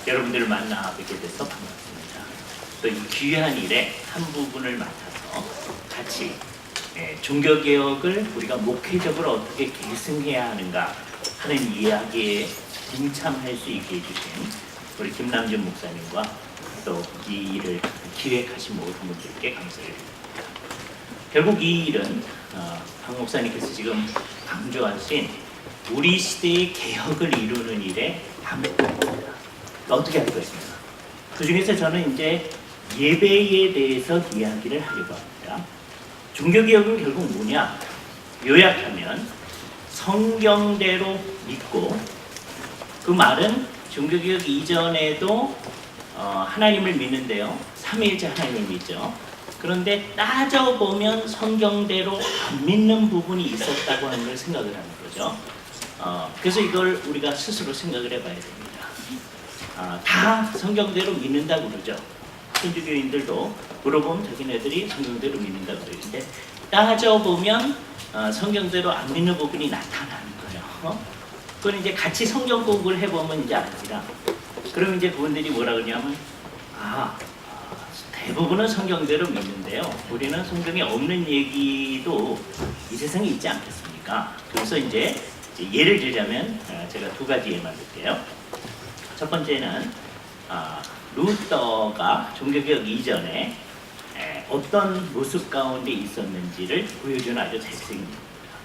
여러분들을 만나 뵙게 돼서 반갑습니다. 또 이 귀한 일에 한 부분을 맡아서 같이 종교개혁을 우리가 목회적으로 어떻게 계승해야 하는가 하는 이야기에 동참할 수 있게 해주신 우리 김남준 목사님과 또 이 일을 기획하신 모든 분들께 감사드립니다. 결국 이 일은 박 목사님께서 지금 강조하신 우리 시대의 개혁을 이루는 일에 반복입니다. 어떻게 할 것인가? 그 중에서 저는 이제 예배에 대해서 이야기를 하려고 합니다. 종교개혁은 결국 뭐냐? 요약하면 성경대로 믿고, 그 말은 종교개혁 이전에도 하나님을 믿는데요, 삼위일체 하나님을 믿죠. 그런데 따져보면 성경대로 안 믿는 부분이 있었다고 하는 걸 생각을 하는 거죠. 그래서 이걸 우리가 스스로 생각을 해봐야 됩니다. 다 성경대로 믿는다고 그러죠. 천주교인들도 물어보면 자기네들이 성경대로 믿는다고 그러는데, 따져보면 성경대로 안 믿는 부분이 나타나는 거예요. 그건 이제 같이 성경 공부를 해보면 이제 압니다. 그럼 이제 그분들이 뭐라 그러냐면, 대부분은 성경대로 믿는데요, 우리는 성경에 없는 얘기도 이 세상에 있지 않겠습니까? 그래서 이제 예를 들자면 제가 두 가지 예만 들게요. 첫 번째는 루터가 종교개혁 이전에 어떤 모습 가운데 있었는지를 보여주는 아주 잘생깁니다.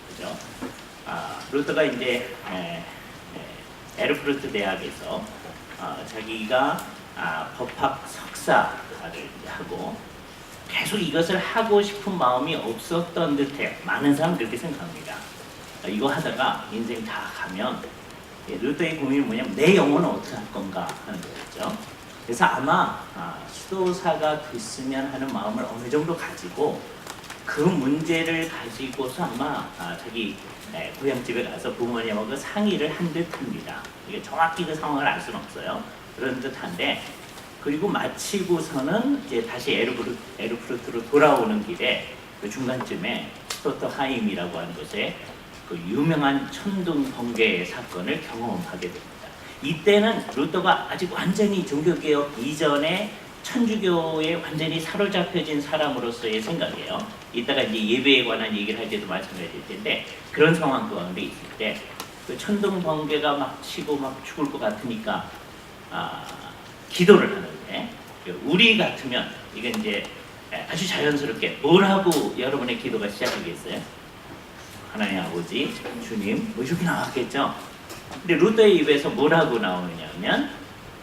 그죠? 루터가 이제 에르푸르트 대학에서 자기가 법학 석사를 하고 계속 이것을 하고 싶은 마음이 없었던 듯해요. 많은 사람은 그렇게 생각합니다. 이거 하다가 인생 다 가면, 루터의 고민이 뭐냐면 내 영혼은 어떻게 할 건가 하는 거죠. 그래서 아마 수도사가 됐으면 하는 마음을 어느 정도 가지고 그 문제를 가지고서 아마 자기 고향집에 가서 부모님하고 상의를 한 듯합니다. 이게 정확히 그 상황을 알 수는 없어요. 그런 듯한데, 그리고 마치고서는 이제 다시 에르푸르트로 돌아오는 길에 그 중간쯤에 스토터하임이라고 하는 곳에 그 유명한 천둥 번개 사건을 경험하게 됩니다. 이때는 루터가 아직 완전히 종교개혁 이전에 천주교에 완전히 사로잡혀진 사람으로서의 생각이에요. 이따가 이제 예배에 관한 얘기를 할 때도 마찬가지일 텐데, 그런 상황 가운데 있을 때 그 천둥 번개가 막 치고 막 죽을 것 같으니까 기도를 하는데, 우리 같으면 이건 이제 아주 자연스럽게 뭘 하고 여러분의 기도가 시작하겠어요? 하나님 아버지, 주님, 뭐 이렇게 나왔겠죠? 근데 루터의 입에서 뭐라고 나오느냐면,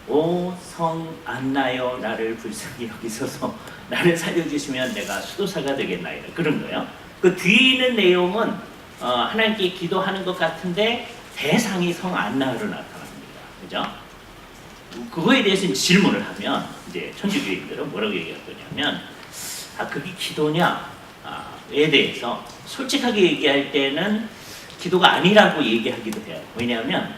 오 성 안나여 나를 불쌍히 여기소서, 나를 살려주시면 내가 수도사가 되겠나이다, 그런 거예요. 그 뒤에 있는 내용은 하나님께 기도하는 것 같은데 대상이 성 안나로 나타납니다. 그죠? 그거에 대해서 질문을 하면 이제 천주교인들은 뭐라고 얘기할 거냐면, 그게 기도냐? 에 대해서 솔직하게 얘기할 때는 기도가 아니라고 얘기하기도 해요. 왜냐하면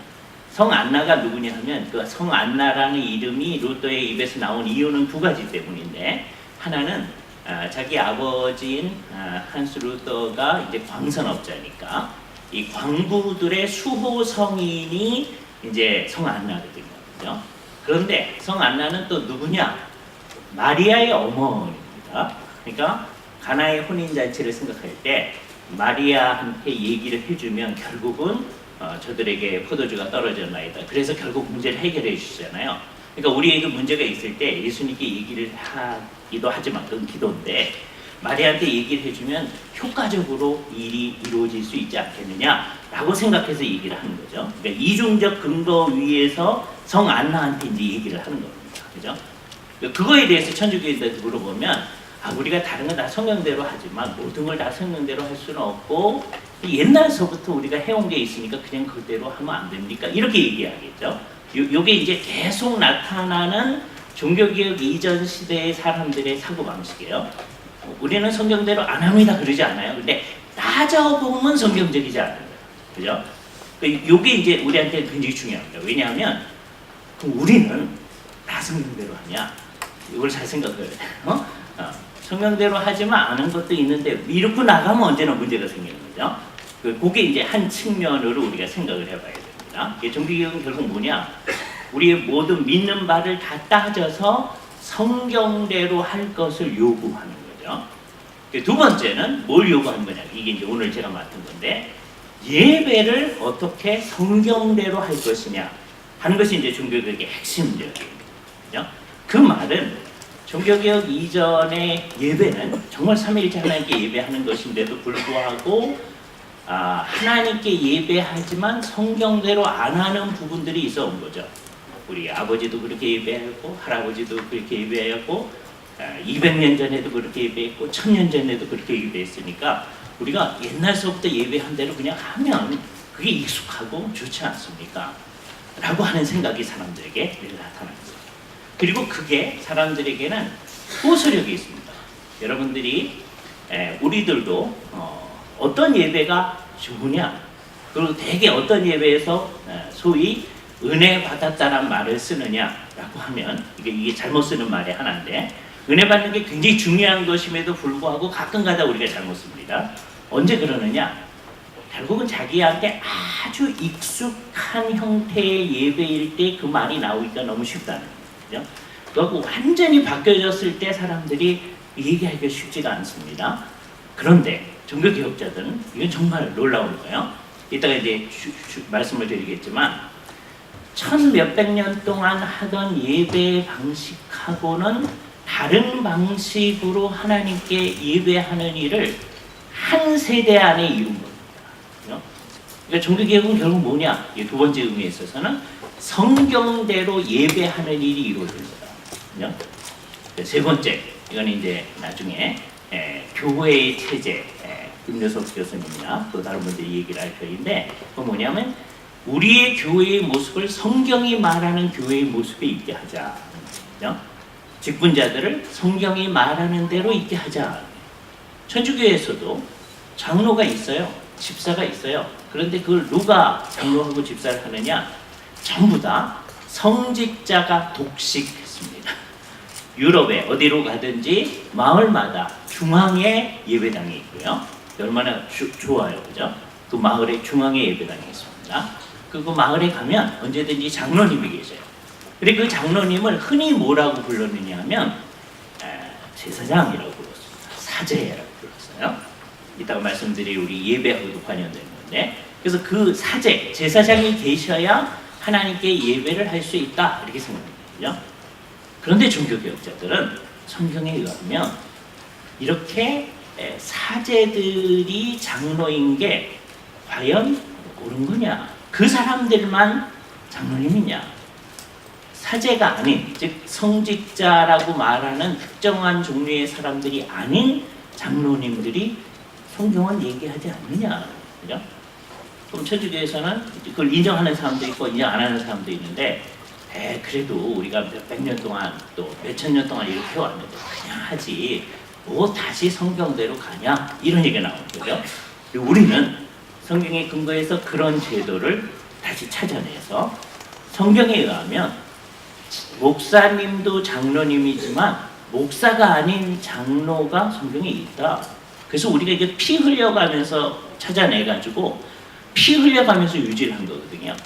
성 안나가 누구냐 하면, 그 성 안나라는 이름이 루터의 입에서 나온 이유는 두 가지 때문인데, 하나는 자기 아버지인 한스 루터가 이제 광선업자니까 이 광부들의 수호 성인이 이제 성 안나거든요. 그죠? 그런데 성 안나는 또 누구냐? 마리아의 어머니입니다. 그러니까 가나의 혼인잔치를 생각할 때 마리아한테 얘기를 해주면 결국은 저들에게 포도주가 떨어졌나이다. 그래서 결국 문제를 해결해 주시잖아요. 그러니까 우리에게 문제가 있을 때 예수님께 얘기를 하기도 하지만 그건 기도인데, 마리아한테 얘기를 해주면 효과적으로 일이 이루어질 수 있지 않겠느냐라고 생각해서 얘기를 하는 거죠. 그러니까 이중적 근거 위에서 성 안나한테 이제 얘기를 하는 겁니다. 그죠? 그거에 대해서 천주교인들한테 물어보면, 우리가 다른 건 다 성경대로 하지만 모든 걸 다 성경대로 할 수는 없고, 옛날서부터 우리가 해온 게 있으니까 그냥 그대로 하면 안 됩니까? 이렇게 얘기하겠죠. 요게 이제 계속 나타나는 종교개혁 이전 시대의 사람들의 사고방식이에요. 우리는 성경대로 안 합니다 그러지 않아요. 근데 따져보면 성경적이지 않아요. 그죠? 요게 이제 우리한테 굉장히 중요합니다. 왜냐하면 그럼 우리는 다 성경대로 하냐? 이걸 잘 생각해야 돼요. 성경대로 하지만 않은 것도 있는데 이렇게 나가면 언제나 문제가 생기는 거죠. 그게 이제 한 측면으로 우리가 생각을 해봐야 됩니다. 종교개혁은 결국 뭐냐? 우리의 모든 믿는 바를 다 따져서 성경대로 할 것을 요구하는 거죠. 두 번째는 뭘 요구하는 거냐? 이게 이제 오늘 제가 맡은 건데, 예배를 어떻게 성경대로 할 것이냐 하는 것이 이제 종교개혁의 핵심적인 거죠. 그 말은 종교개혁 이전의 예배는 정말 삼위일체 하나님께 예배하는 것인데도 불구하고 하나님께 예배하지만 성경대로 안 하는 부분들이 있어 온 거죠. 우리 아버지도 그렇게 예배하고 할아버지도 그렇게 예배하고 200년 전에도 그렇게 예배했고 1000년 전에도 그렇게 예배했으니까 우리가 옛날서부터 예배한 대로 그냥 하면 그게 익숙하고 좋지 않습니까? 라고 하는 생각이 사람들에게 늘 나타납니다. 그리고 그게 사람들에게는 호소력이 있습니다. 여러분들이 우리들도 어떤 예배가 좋으냐, 그리고 대개 어떤 예배에서 소위 은혜 받았다는 말을 쓰느냐라고 하면 이게 잘못 쓰는 말의 하나인데, 은혜 받는 게 굉장히 중요한 것임에도 불구하고 가끔가다 우리가 잘못 씁니다. 언제 그러느냐? 결국은 자기한테 아주 익숙한 형태의 예배일 때 그 말이 나오기가 너무 쉽다는 거죠. 그리고 완전히 바뀌어졌을 때 사람들이 얘기하기가 쉽지가 않습니다. 그런데 종교개혁자들은 이건 정말 놀라운 거예요. 이따가 이제 말씀을 드리겠지만 1000몇백 년 동안 하던 예배 방식하고는 다른 방식으로 하나님께 예배하는 일을 한 세대 안에 이룬 겁니다. 그러니까 종교개혁은 결국 뭐냐? 이 두 번째 의미에 있어서는 성경대로 예배하는 일이 이루어진 거다. 세 번째, 이건 이제 나중에 교회의 체제, 김여석 교수님이나 또 다른 분들이 얘기를 할 터인데, 그건 뭐냐면 우리의 교회의 모습을 성경이 말하는 교회의 모습에 있게 하자. 직분자들을 성경이 말하는 대로 있게 하자. 천주교에서도 장로가 있어요. 집사가 있어요. 그런데 그걸 누가 장로하고 집사를 하느냐? 전부 다 성직자가 독식했습니다. 유럽에 어디로 가든지 마을마다 중앙에 예배당이 있고요. 얼마나 좋아요, 그죠? 그 마을의 중앙에 예배당이 있습니다. 그 마을에 가면 언제든지 장로님이 계세요. 그리고 그 장로님을 흔히 뭐라고 불렀느냐 하면 제사장이라고 불렀습니다. 사제라고 불렀어요. 이따가 말씀드릴 우리 예배하고도 관련된 건데, 그래서 그 사제, 제사장이 계셔야 하나님께 예배를 할 수 있다 이렇게 생각합니다. 그런데 종교개혁자들은 성경에 의하면 이렇게 사제들이 장로인 게 과연 옳은 거냐? 그 사람들만 장로님이냐? 사제가 아닌, 즉 성직자라고 말하는 특정한 종류의 사람들이 아닌 장로님들이 성경은 얘기하지 않느냐? 그죠? 그럼 천주교에서는 그걸 인정하는 사람도 있고 인정 안 하는 사람도 있는데, 그래도 우리가 몇백 년 동안 또 몇천 년 동안 이렇게 왔는데 그냥 하지 뭐 다시 성경대로 가냐? 이런 얘기가 나오는 거죠. 우리는 성경에 근거해서 그런 제도를 다시 찾아내서 성경에 의하면 목사님도 장로님이지만 목사가 아닌 장로가 성경에 있다. 그래서 우리가 이게 피 흘려가면서 찾아내가지고 피 흘려가면서 유지를 한 거거든요.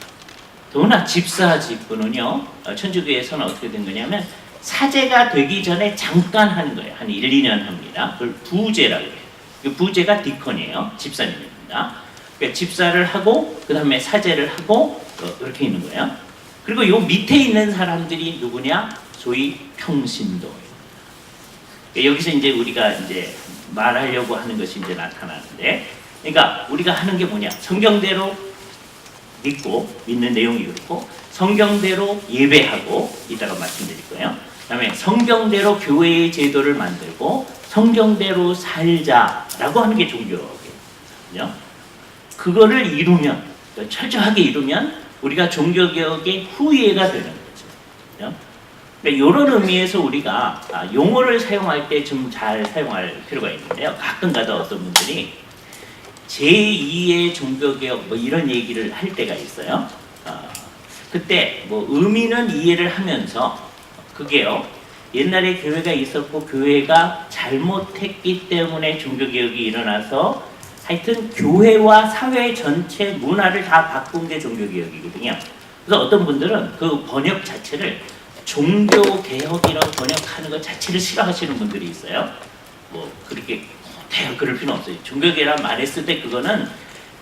더구나 집사 직분은요, 천주교에서는 어떻게 된 거냐면 사제가 되기 전에 잠깐 하는 거예요. 한 1, 2년 합니다. 그걸 부제라고 해요. 그 부제가 디컨이에요. 집사님입니다. 그러니까 집사를 하고 그 다음에 사제를 하고 이렇게 있는 거예요. 그리고 요 밑에 있는 사람들이 누구냐? 소위 평신도. 여기서 이제 우리가 이제 말하려고 하는 것이 이제 나타나는데, 그러니까 우리가 하는 게 뭐냐? 성경대로 믿고 믿는 내용이 그렇고 성경대로 예배하고 이따가 말씀드릴 거예요. 그다음에 성경대로 교회의 제도를 만들고 성경대로 살자라고 하는 게 종교개혁이에요. 그거를 이루면, 철저하게 이루면 우리가 종교개혁의 후예가 되는 거죠. 그러니까 이런 의미에서 우리가 용어를 사용할 때 좀 잘 사용할 필요가 있는데요. 가끔가다 어떤 분들이 제2의 종교개혁 뭐 이런 얘기를 할 때가 있어요. 그때 뭐 의미는 이해를 하면서 그게요, 옛날에 교회가 있었고 교회가 잘못했기 때문에 종교개혁이 일어나서 하여튼 교회와 사회 전체 문화를 다 바꾼 게 종교개혁이거든요. 그래서 어떤 분들은 그 번역 자체를 종교개혁이라고 번역하는 것 자체를 싫어하시는 분들이 있어요. 뭐 그렇게 대학 그럴 필요는 없어요. 종교개혁이란 말했을 때 그거는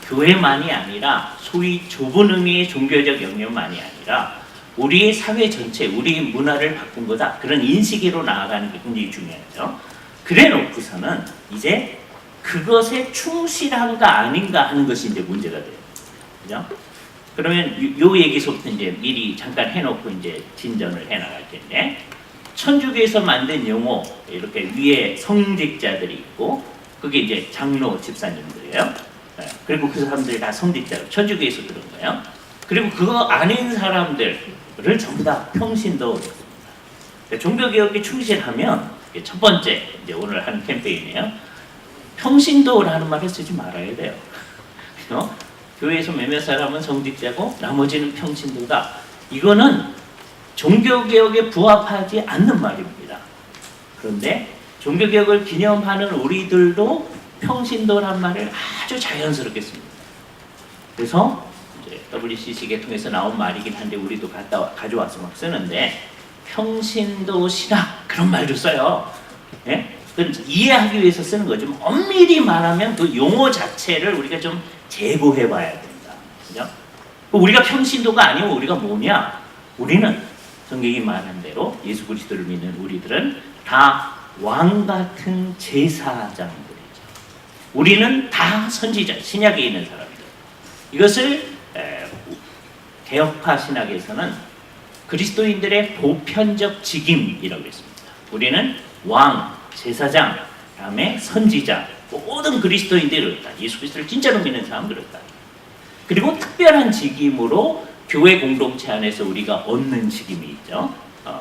교회만이 아니라 소위 좁은 의미의 종교적 영역만이 아니라 우리의 사회 전체, 우리의 문화를 바꾼 거다. 그런 인식으로 나아가는 게 굉장히 중요하죠. 그래 놓고서는 이제 그것에 충실한가 아닌가 하는 것이 이제 문제가 돼요. 그죠? 그러면 요 얘기서부터 이제 미리 잠깐 해놓고 이제 진전을 해 나갈 텐데, 천주교에서 만든 용어, 이렇게 위에 성직자들이 있고, 그게 이제 장로 집사님들이에요. 그리고 그 사람들이 다 성직자로 천주교에서 그런 거예요. 그리고 그거 아닌 사람들을 전부 다 평신도로 했습니다. 종교개혁에 충실하면 첫 번째 이제 오늘 하는 캠페인이에요. 평신도라는 말을 쓰지 말아야 돼요. 교회에서 몇몇 사람은 성직자고 나머지는 평신도다. 이거는 종교개혁에 부합하지 않는 말입니다. 그런데 종교개혁을 기념하는 우리들도 평신도란 말을 아주 자연스럽게 씁니다. 그래서 이제 WCC계 통해서 나온 말이긴 한데 우리도 가져와서 막 쓰는데, 평신도 신학 그런 말도 써요. 예? 그건 이해하기 위해서 쓰는 거죠. 좀 엄밀히 말하면 그 용어 자체를 우리가 좀 재고해 봐야 된다. 그죠? 우리가 평신도가 아니면 우리가 뭐냐? 우리는 성경이 말한 대로 예수 그리스도를 믿는 우리들은 다 왕 같은 제사장들이죠. 우리는 다 선지자, 신약에 있는 사람들. 이것을 개혁파 신학에서는 그리스도인들의 보편적 직임이라고 했습니다. 우리는 왕, 제사장, 다음에 선지자, 모든 그리스도인들이 그렇다. 예수 그리스도를 진짜로 믿는 사람은 그렇다. 그리고 특별한 직임으로 교회 공동체 안에서 우리가 얻는 직임이 있죠.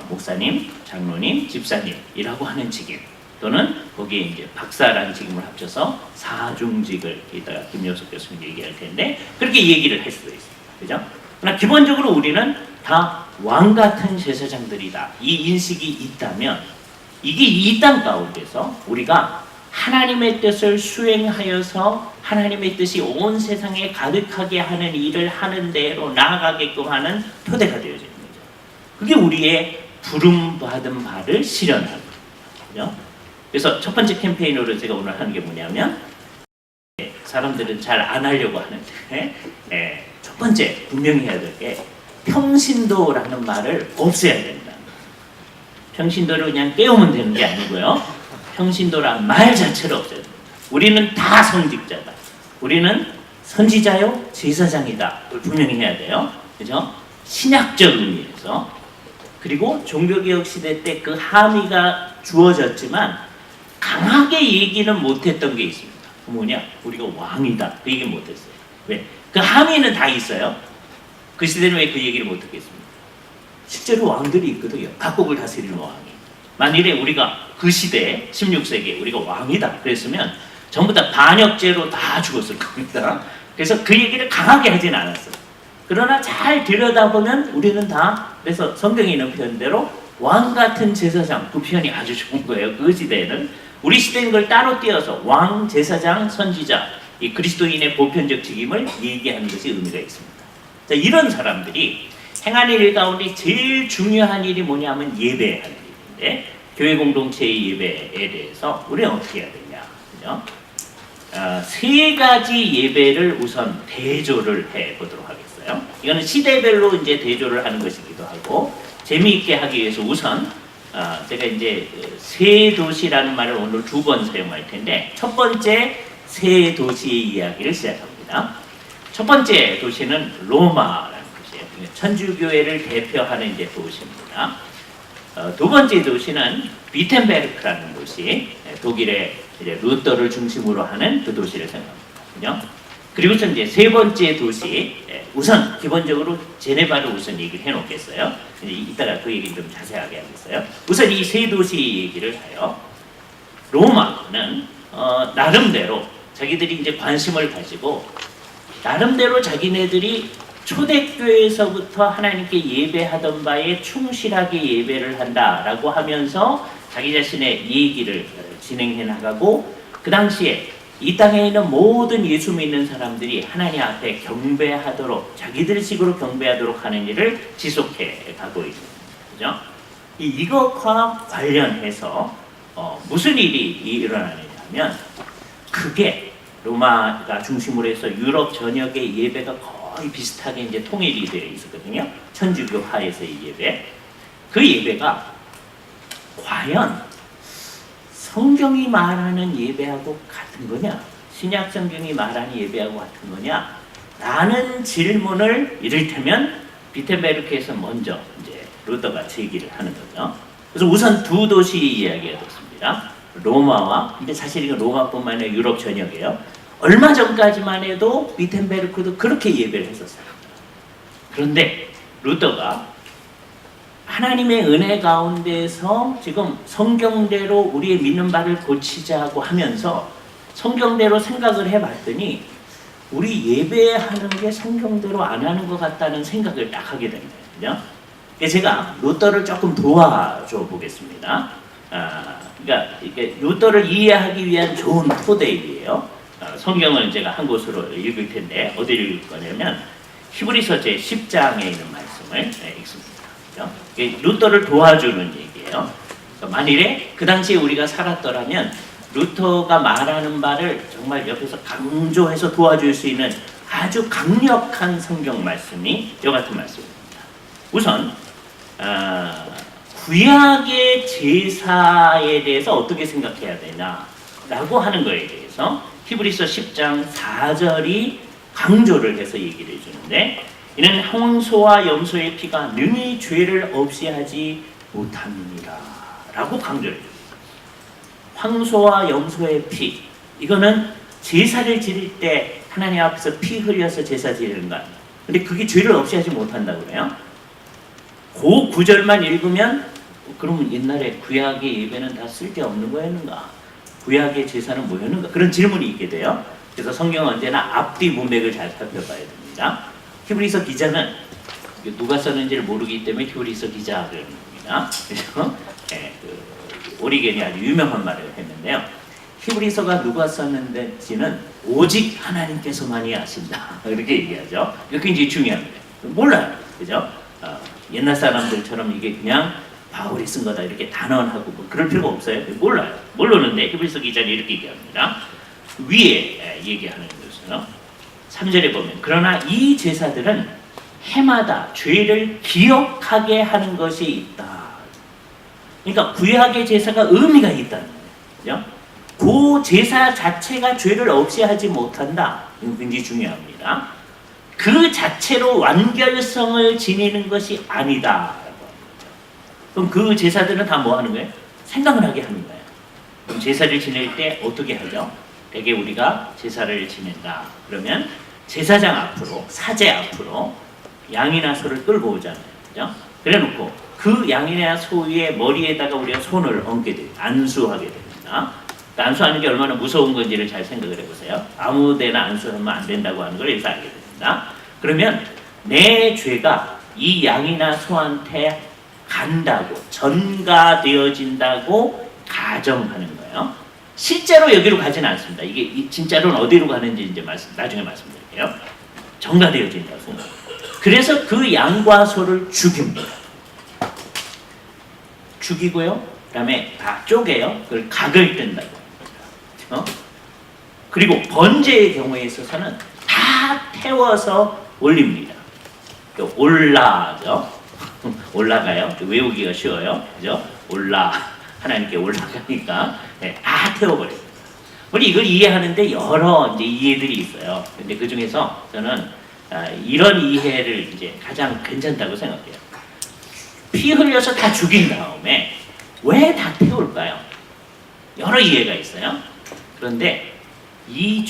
목사님, 장로님, 집사님이라고 하는 직임, 또는 거기에 이제 박사라는 직임을 합쳐서 사중직을 이따가 김효석 교수님 얘기할 텐데 그렇게 얘기를 할 수도 있습니다. 그죠? 그러나 기본적으로 우리는 다 왕 같은 제사장들이다. 이 인식이 있다면 이게 이 땅 가운데서 우리가 하나님의 뜻을 수행하여서 하나님의 뜻이 온 세상에 가득하게 하는 일을 하는 대로 나아가게끔 하는 토대가 되어지는 거죠. 그게 우리의 부름받은 바를 실현하는 거죠. 그래서 첫 번째 캠페인으로 제가 오늘 하는 게 뭐냐면, 사람들은 잘 안 하려고 하는데 첫 번째 분명히 해야 될 게 평신도라는 말을 없애야 된다. 평신도를 그냥 깨우면 되는 게 아니고요. 평신도란 말 자체를 없애야 된다. 우리는 다 성직자다. 우리는 선지자요, 제사장이다. 그걸 분명히 해야 돼요. 그죠? 신학적 의미에서. 그리고 종교개혁 시대 때 그 함의가 주어졌지만 강하게 얘기는 못했던 게 있습니다. 그 뭐냐? 우리가 왕이다. 그 얘기 못했어요. 왜? 그 함의는 다 있어요. 그 시대는 왜 그 얘기를 못했겠습니까? 실제로 왕들이 있거든요. 각국을 다스리는 왕이. 만일에 우리가 그 시대에 16세기에 우리가 왕이다 그랬으면 전부 다 반역죄로 다 죽었을 겁니다. 그래서 그 얘기를 강하게 하진 않았어요. 그러나 잘 들여다보면 우리는 다, 그래서 성경에 있는 표현대로 왕 같은 제사장, 그 표현이 아주 좋은 거예요. 그 시대에는. 우리 시대는 걸 따로 띄어서 왕, 제사장, 선지자, 이 그리스도인의 보편적 직임을 얘기하는 것이 의미가 있습니다. 자, 이런 사람들이 행하는 일 가운데 제일 중요한 일이 뭐냐면 예배하는 일인데, 교회 공동체의 예배에 대해서 우리는 어떻게 해야 되냐, 그죠? 세 가지 예배를 우선 대조를 해 보도록 하겠어요. 이거는 시대별로 이제 대조를 하는 것이기도 하고, 재미있게 하기 위해서 우선 제가 이제 세 도시라는 말을 오늘 2번 사용할 텐데, 첫 번째 세 도시의 이야기를 시작합니다. 첫 번째 도시는 로마라는 도시예요. 천주교회를 대표하는 이제 도시입니다. 두 번째 도시는 비텐베르크라는 도시, 독일의 이제 루터를 중심으로 하는 그 도시를 생각합니다. 그리고서 이제 세 번째 도시, 우선 기본적으로 제네바를 우선 얘기를 해놓겠어요. 이따가 그 얘기를 좀 자세하게 하겠어요. 우선 이 세 도시 얘기를 해요. 로마는 나름대로 자기들이 이제 관심을 가지고 나름대로 자기네들이 초대교회에서부터 하나님께 예배하던 바에 충실하게 예배를 한다라고 하면서 자기 자신의 얘기를 진행해 나가고, 그 당시에 이 땅에 있는 모든 예수 믿는 사람들이 하나님 앞에 경배하도록 자기들 식으로 경배하도록 하는 일을 지속해 가고 있는 거죠. 이것과 관련해서 무슨 일이 일어나느냐면 그게 로마가 중심으로 해서 유럽 전역의 예배가 거의 비슷하게 이제 통일이 되어 있었거든요. 천주교 하에서의 예배. 그 예배가 과연 성경이 말하는 예배하고 같은 거냐? 신약 성경이 말하는 예배하고 같은 거냐? 라는 질문을 이를테면 비텐베르크에서 먼저 이제 루터가 제기를 하는 거죠. 그래서 우선 두 도시 이야기가 됐습니다. 로마와, 근데 사실 이건 로마뿐만 아니라 유럽 전역이에요. 얼마 전까지만 해도 비텐베르크도 그렇게 예배를 했었어요. 그런데 루터가 하나님의 은혜 가운데서 지금 성경대로 우리의 믿는 바를 고치자고 하면서 성경대로 생각을 해봤더니 우리 예배하는 게 성경대로 안 하는 것 같다는 생각을 딱 하게 된 거예요. 제가 루터를 조금 도와줘 보겠습니다. 그러니까 이게 루터를 이해하기 위한 좋은 토대이에요. 성경을 제가 한 곳으로 읽을 텐데 어디를 읽을 거냐면 히브리서 제 10장에 있는 말씀을 읽습니다. 루터를 도와주는 얘기예요. 그러니까 만일에 그 당시에 우리가 살았더라면 루터가 말하는 바를 정말 옆에서 강조해서 도와줄 수 있는 아주 강력한 성경 말씀이 이 같은 말씀입니다. 우선 구약의 제사에 대해서 어떻게 생각해야 되냐라고 하는 거에 대해서 히브리서 10장 4절이 강조를 해서 얘기를 해주는데 이는 황소와 염소의 피가 능히 죄를 없이 하지 못함이니라 라고 강조를 해줍니다. 황소와 염소의 피, 이거는 제사를 지낼 때 하나님 앞에서 피 흘려서 제사 지내는 거 아니에요. 근데 그게 죄를 없이 하지 못한다고 그래요. 그 구절만 읽으면 그러면 옛날에 구약의 예배는 다 쓸데없는 거였는가? 구약의 제사는 뭐였는가? 그런 질문이 있게 돼요. 그래서 성경은 언제나 앞뒤 문맥을 잘 살펴봐야 됩니다. 히브리서 기자는 누가 썼는지를 모르기 때문에 히브리서 기자를 합니다. 그래서 오리겐이 아주 유명한 말을 했는데요. 히브리서가 누가 썼는지는 오직 하나님께서만이 아신다. 이렇게 얘기하죠. 이게 굉장히 중요합니다. 몰라요. 그죠? 옛날 사람들처럼 이게 그냥 바울이 쓴 거다 이렇게 단언하고 뭐 그럴 필요가 없어요. 몰라요. 모르는데 히브리서 기자는 이렇게 얘기합니다. 위에 얘기하는 것은 3절에 보면 그러나 이 제사들은 해마다 죄를 기억하게 하는 것이 있다. 그러니까 구약의 제사가 의미가 있다는 거예요. 그 제사 자체가 죄를 없이 하지 못한다. 이거 굉장히 중요합니다. 그 자체로 완결성을 지니는 것이 아니다. 그럼 그 제사들은 다 뭐 하는 거예요? 생각을 하게 하는 거예요. 그럼 제사를 지낼 때 어떻게 하죠? 대개 우리가 제사를 지낸다. 그러면 제사장 앞으로, 사제 앞으로 양이나 소를 끌고 오잖아요. 그죠? 그래 놓고 그 양이나 소의 머리에다가 우리가 손을 얹게 돼요. 안수하게 됩니다. 안수하는 게 얼마나 무서운 건지를 잘 생각을 해보세요. 아무 데나 안수하면 안 된다고 하는 걸 여기서 알게 됩니다. 그러면 내 죄가 이 양이나 소한테 간다고, 전가되어진다고 가정하는 거예요. 실제로 여기로 가지는 않습니다. 이게 진짜로는 어디로 가는지 이제 나중에 말씀드릴게요. 전가되어진다고. 그래서 그 양과 소를 죽입니다. 죽이고요. 그다음에 다 쪼개요. 그걸 각을 뜬다고 합니다. 그리고 번제의 경우에 있어서는 다 태워서 올립니다. 올라죠. 올라가요. 외우기가 쉬워요. 그죠? 하나님께 올라가니까 다 태워버려요. 우리 이걸 이해하는데 여러 이제 이해들이 있어요. 근데 그 중에서 저는 이런 이해를 이제 가장 괜찮다고 생각해요. 피 흘려서 다 죽인 다음에 왜 다 태울까요? 여러 이해가 있어요. 그런데 이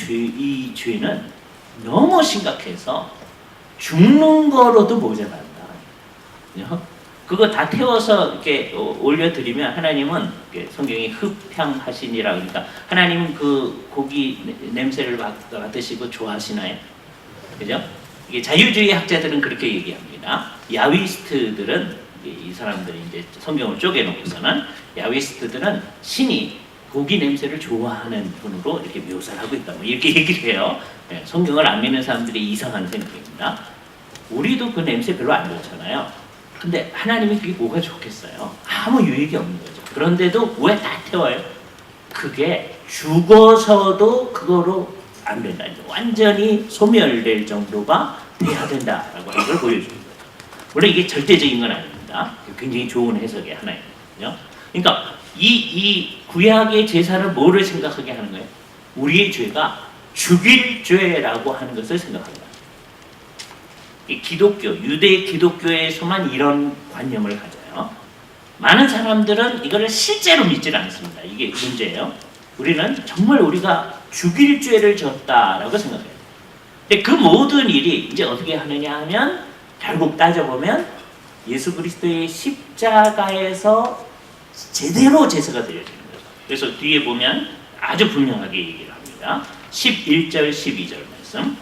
죄는 너무 심각해서 죽는 거로도 모자란다. 그거 다 태워서 이렇게 올려드리면 하나님은 성경이 흡향하시니라 그러니까 하나님은 그 고기 냄새를 맡으시고 좋아하시나요? 그죠? 이게 자유주의 학자들은 그렇게 얘기합니다. 야위스트들은 이 사람들이 이제 성경을 쪼개놓고서는 야위스트들은 신이 고기 냄새를 좋아하는 분으로 이렇게 묘사를 하고 있다. 뭐 이렇게 얘기를 해요. 네, 성경을 안 믿는 사람들이 이상한 생각입니다. 우리도 그 냄새 별로 안 좋잖아요. 근데 하나님이 그게 뭐가 좋겠어요? 아무 유익이 없는 거죠. 그런데도 왜 다 태워요? 그게 죽어서도 그거로 안 된다. 완전히 소멸될 정도가 돼야 된다라고 하는 걸 보여주는 거죠. 물론 이게 절대적인 건 아닙니다. 굉장히 좋은 해석의 하나이거든요. 그러니까 이 구약의 제사를 뭐를 생각하게 하는 거예요? 우리의 죄가 죽일 죄라고 하는 것을 생각합니다. 이 기독교, 유대 기독교에서만 이런 관념을 가져요. 많은 사람들은 이거를 실제로 믿질 않습니다. 이게 문제예요. 우리는 정말 우리가 죽일 죄를 졌다라고 생각해요. 근데 그 모든 일이 이제 어떻게 하느냐 하면 결국 따져보면 예수 그리스도의 십자가에서 제대로 제사가 되어지는 거죠. 그래서 뒤에 보면 아주 분명하게 얘기를 합니다. 11절, 12절 말씀.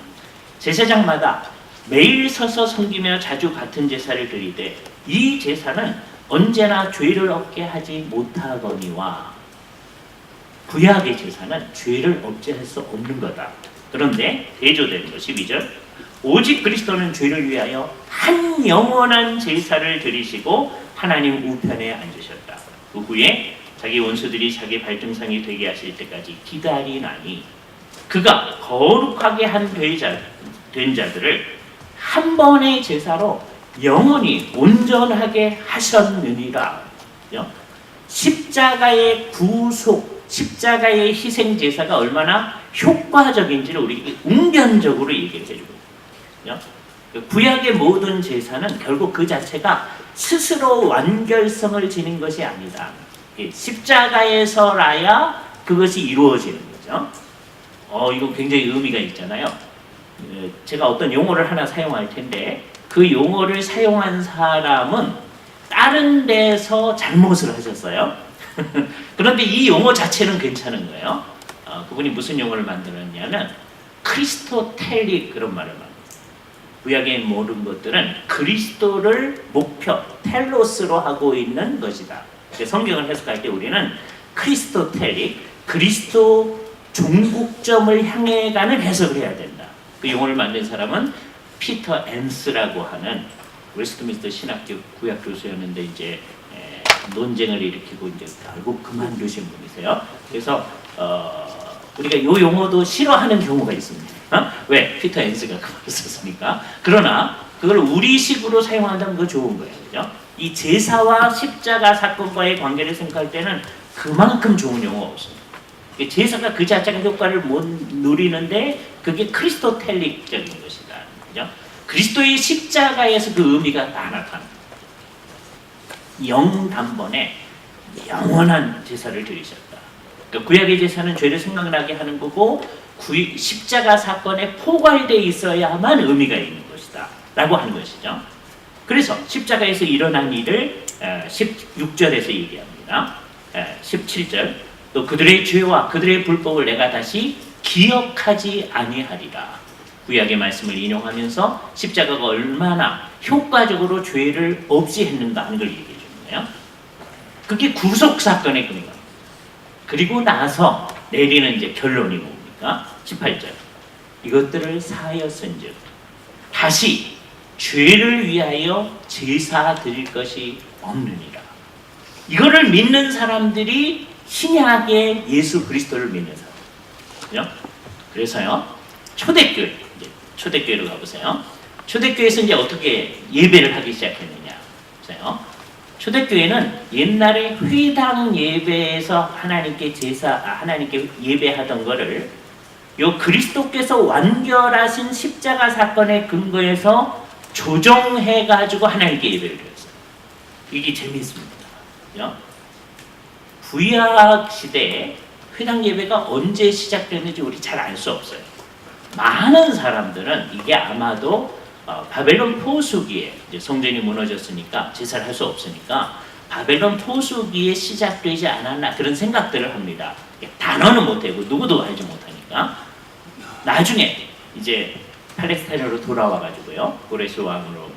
제사장마다 매일 서서 섬기며 자주 같은 제사를 드리되 이 제사는 언제나 죄를 얻게 하지 못하거니와 구약의 제사는 죄를 없애할 수 없는 거다. 그런데 대조되는 거 12절. 오직 그리스도는 죄를 위하여 한 영원한 제사를 드리시고 하나님 우편에 앉으셨다. 그 후에 자기 원수들이 자기 발등상이 되게 하실 때까지 기다리나니 그가 거룩하게 된 자들을 한 번의 제사로 영원히 온전하게 하셨느니라. 십자가의 구속, 십자가의 희생 제사가 얼마나 효과적인지를 우리 웅변적으로 얘기를 해주고 있거든요. 구약의 모든 제사는 결국 그 자체가 스스로 완결성을 지닌 것이 아니다. 십자가에서라야 그것이 이루어지는 거죠. 이거 굉장히 의미가 있잖아요. 제가 어떤 용어를 하나 사용할 텐데 그 용어를 사용한 사람은 다른 데서 잘못을 하셨어요. 그런데 이 용어 자체는 괜찮은 거예요. 그분이 무슨 용어를 만들었냐면 크리스토텔릭 그런 말을 만들었어요. 구약의 모든 것들은 그리스도를 목표, 텔로스로 하고 있는 것이다. 성경을 해석할 때 우리는 크리스토텔릭, 그리스도 종국점을 향해 가는 해석을 해야 된다. 그 용어를 만든 사람은 피터 앤스라고 하는 웨스트민스터 신학교 구약 교수였는데 이제 논쟁을 일으키고 이제 결국 그만두신 분이세요. 그래서 우리가 이 용어도 싫어하는 경우가 있습니다. 왜? 피터 앤스가 그걸 썼으니까. 그러나 그걸 우리식으로 사용한다면 그거 좋은 거예요. 그죠? 이 제사와 십자가 사건과의 관계를 생각할 때는 그만큼 좋은 용어가 없습니다. 제사가 그 자체가 효과를 못 누리는데 그게 크리스토텔릭적인 것이다. 그죠? 그리스도의 십자가에서 그 의미가 다 나타납니다. 영단번에 영원한 제사를 드리셨다. 그러니까 구약의 제사는 죄를 생각나게 하는 거고 십자가 사건에 포괄되어 있어야만 의미가 있는 것이다 라고 하는 것이죠. 그래서 십자가에서 일어난 일을 16절에서 얘기합니다. 17절 또 그들의 죄와 그들의 불법을 내가 다시 기억하지 아니하리라. 구약의 말씀을 인용하면서 십자가가 얼마나 효과적으로 죄를 없이했는가 하는 걸 얘기해 주는 거예요. 그게 구속 사건의 근거입니다. 그리고 나서 내리는 이제 결론이 뭡니까? 18절. 이것들을 사하였은즉 다시 죄를 위하여 제사 드릴 것이 없느니라. 이거를 믿는 사람들이 신약의 예수 그리스도를 믿는 사람. 그래서요. 초대교회, 이제 초대교회로 가보세요. 초대교회에서 이제 어떻게 예배를 하기 시작했느냐. 보세요. 초대교회는 옛날에 회당 예배에서 하나님께 하나님께 예배하던 거를 요 그리스도께서 완결하신 십자가 사건의 근거에서 조정해가지고 하나님께 예배를 드렸어요. 이게 재미있습니다. 구약 시대에 회당 예배가 언제 시작됐는지 우리 잘 알 수 없어요. 많은 사람들은 이게 아마도 바벨론 포수기에 이제 성전이 무너졌으니까 제사를 할 수 없으니까 바벨론 포수기에 시작되지 않았나 그런 생각들을 합니다. 단어는 못하고 누구도 알지 못하니까 나중에 이제 팔레스타인으로 돌아와가지고요 고레스 왕으로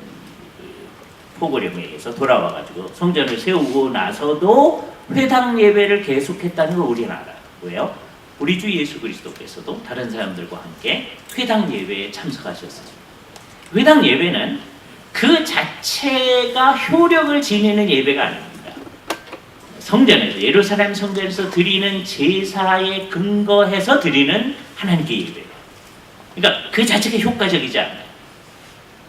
포고령에 의해서 돌아와가지고 성전을 세우고 나서도 회당 예배를 계속했다는 걸 우리는 알아요. 왜요? 우리 주 예수 그리스도께서도 다른 사람들과 함께 회당 예배에 참석하셨어요. 회당 예배는 그 자체가 효력을 지니는 예배가 아닙니다. 성전에서, 예루살렘 성전에서 드리는 제사에 근거해서 드리는 하나님께 예배예요. 그러니까 그 자체가 효과적이지 않아요.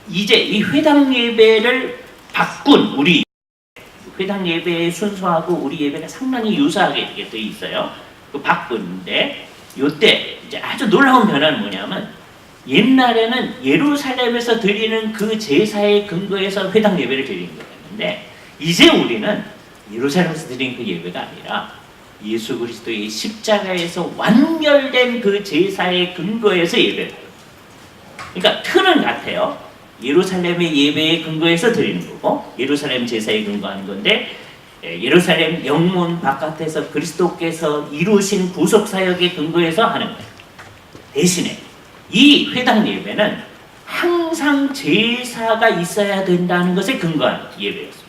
이제 이 회당 예배를 바꾼 우리 회당 예배의 순서하고 우리 예배가 상당히 유사하게 되어 있어요. 그 바꾼데 이때 이제 아주 놀라운 변화는 뭐냐면 옛날에는 예루살렘에서 드리는 그 제사의 근거에서 회당 예배를 드리는 거였는데 이제 우리는 예루살렘에서 드리는 그 예배가 아니라 예수 그리스도의 십자가에서 완결된 그 제사의 근거에서 예배를 해요. 그러니까 틀은 같아요. 예루살렘의 예배의 근거에서 드리는 거고 예루살렘 제사에 근거하는 건데 예루살렘 영문 바깥에서 그리스도께서 이루신 구속사역의 근거에서 하는 거예요. 대신에 이 회당 예배는 항상 제사가 있어야 된다는 것에 근거한 예배였습니다.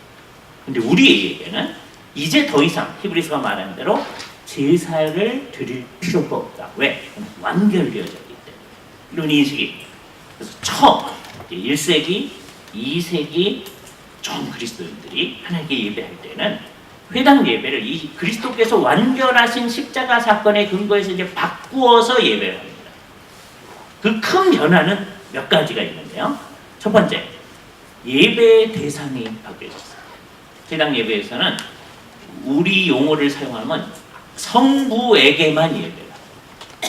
근데 우리의 예배는 이제 더 이상 히브리서가 말한 대로 제사를 드릴 필요가 없다. 왜? 완결되어졌기 때문에. 이런 인식이. 그래서 처음 1세기, 2세기 전 그리스도인들이 하나님께 예배할 때는 회당 예배를 이 그리스도께서 완결하신 십자가 사건의 근거에서 이제 바꾸어서 예배를 합니다. 그 큰 변화는 몇 가지가 있는데요. 첫 번째, 예배의 대상이 바뀌어졌어요. 회당 예배에서는 우리 용어를 사용하면 성부에게만 예배를 합니다.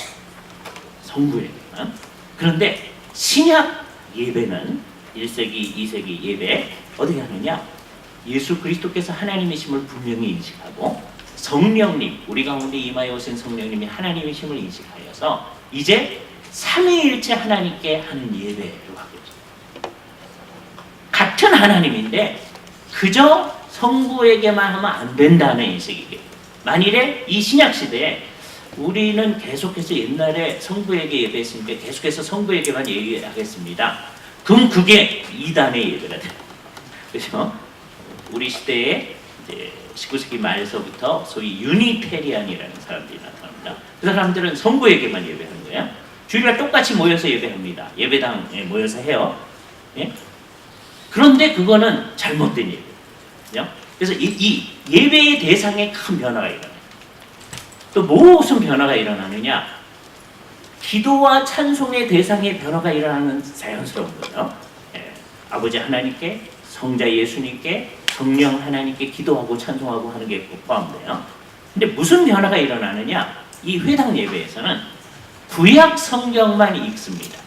성부에게만. 그런데 신약 예배는 1세기, 2세기 예배 어떻게 하느냐? 예수 그리스도께서 하나님이심을 분명히 인식하고 성령님, 우리 가운데 임하여 오신 성령님이 하나님이심을 인식하여서 이제 삼위일체 하나님께 하는 예배로 바뀌었어요. 같은 하나님인데 그저 성부에게만 하면 안 된다는 인식이에요. 만일에 이 신약 시대에 우리는 계속해서 옛날에 성부에게 예배했으니까 계속해서 성부에게만 예배하겠습니다. 그럼 그게 이단의 예배가 돼요. 그렇죠? 우리 시대에 이제 19세기 말서부터 소위 유니테리안이라는 사람들이 나타납니다. 그 사람들은 성부에게만 예배하는 거예요. 주일날 똑같이 모여서 예배합니다. 예배당에 모여서 해요. 예? 그런데 그거는 잘못된 예배예요. 그래서 이 예배의 대상에 큰 변화가 일어나요. 또 무슨 변화가 일어나느냐? 기도와 찬송의 대상에 변화가 일어나는 자연스러운 거예요. 예. 아버지 하나님께, 성자 예수님께, 성령 하나님께 기도하고 찬송하고 하는 게 포함돼요. 근데 무슨 변화가 일어나느냐? 이 회당 예배에서는 구약 성경만 읽습니다.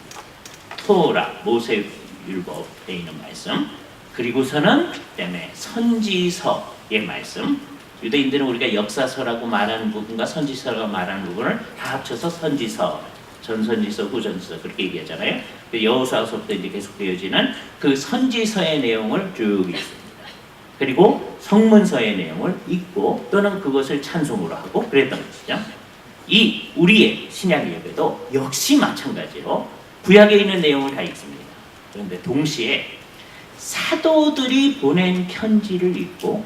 토라, 모세율법에 있는 말씀, 그리고서는 그다음에 선지서의 말씀. 유대인들은 우리가 역사서라고 말하는 부분과 선지서라고 말하는 부분을 다 합쳐서 선지서, 전선지서, 후전지서 그렇게 얘기하잖아요. 여호수아서부터 이제 계속 되어지는 그 선지서의 내용을 쭉 읽습니다. 그리고 성문서의 내용을 읽고 또는 그것을 찬송으로 하고 그랬던 것이죠. 이 우리의 신약 예배도 역시 마찬가지로 구약에 있는 내용을 다 읽습니다. 그런데 동시에 사도들이 보낸 편지를 읽고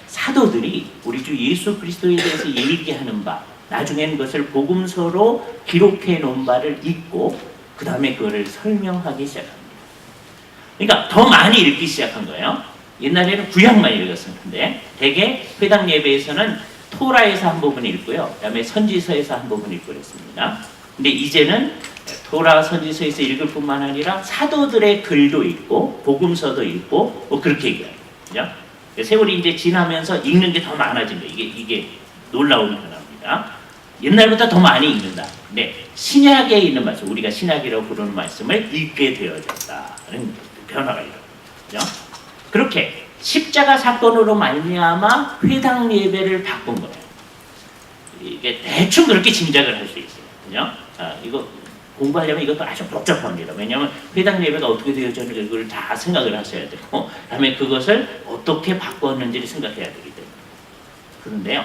사도들이 우리 주 예수 그리스도에 대해서 얘기하는 바, 나중에는 그것을 복음서로 기록해 놓은 바를 읽고 그 다음에 그거를 설명하기 시작합니다. 그러니까 더 많이 읽기 시작한 거예요. 옛날에는 구약만 읽었었는데 대개 회당 예배에서는 토라에서 한 부분 읽고요. 그 다음에 선지서에서 한 부분 읽고 그랬습니다. 근데 이제는 토라 선지서에서 읽을 뿐만 아니라 사도들의 글도 읽고 복음서도 읽고 뭐 그렇게 얘기해요. 그죠? 세월이 이제 지나면서 읽는 게 더 많아진 거예요. 이게 놀라운 변화입니다. 옛날보다 더 많이 읽는다. 근데 신약에 있는 말씀, 우리가 신약이라고 부르는 말씀을 읽게 되어졌다는 변화가 일어납니다. 그렇게 십자가 사건으로 말미암아 회당 예배를 바꾼 거예요. 이게 대충 그렇게 짐작을 할 수 있어요. 그죠? 이거 공부하려면 이것도 아주 복잡합니다. 왜냐하면 회당 예배가 어떻게 되어졌는지 그걸 다 생각을 하셔야 되고 다음에 그것을 어떻게 바꿨는지를 생각해야 되기 때문에. 그런데요,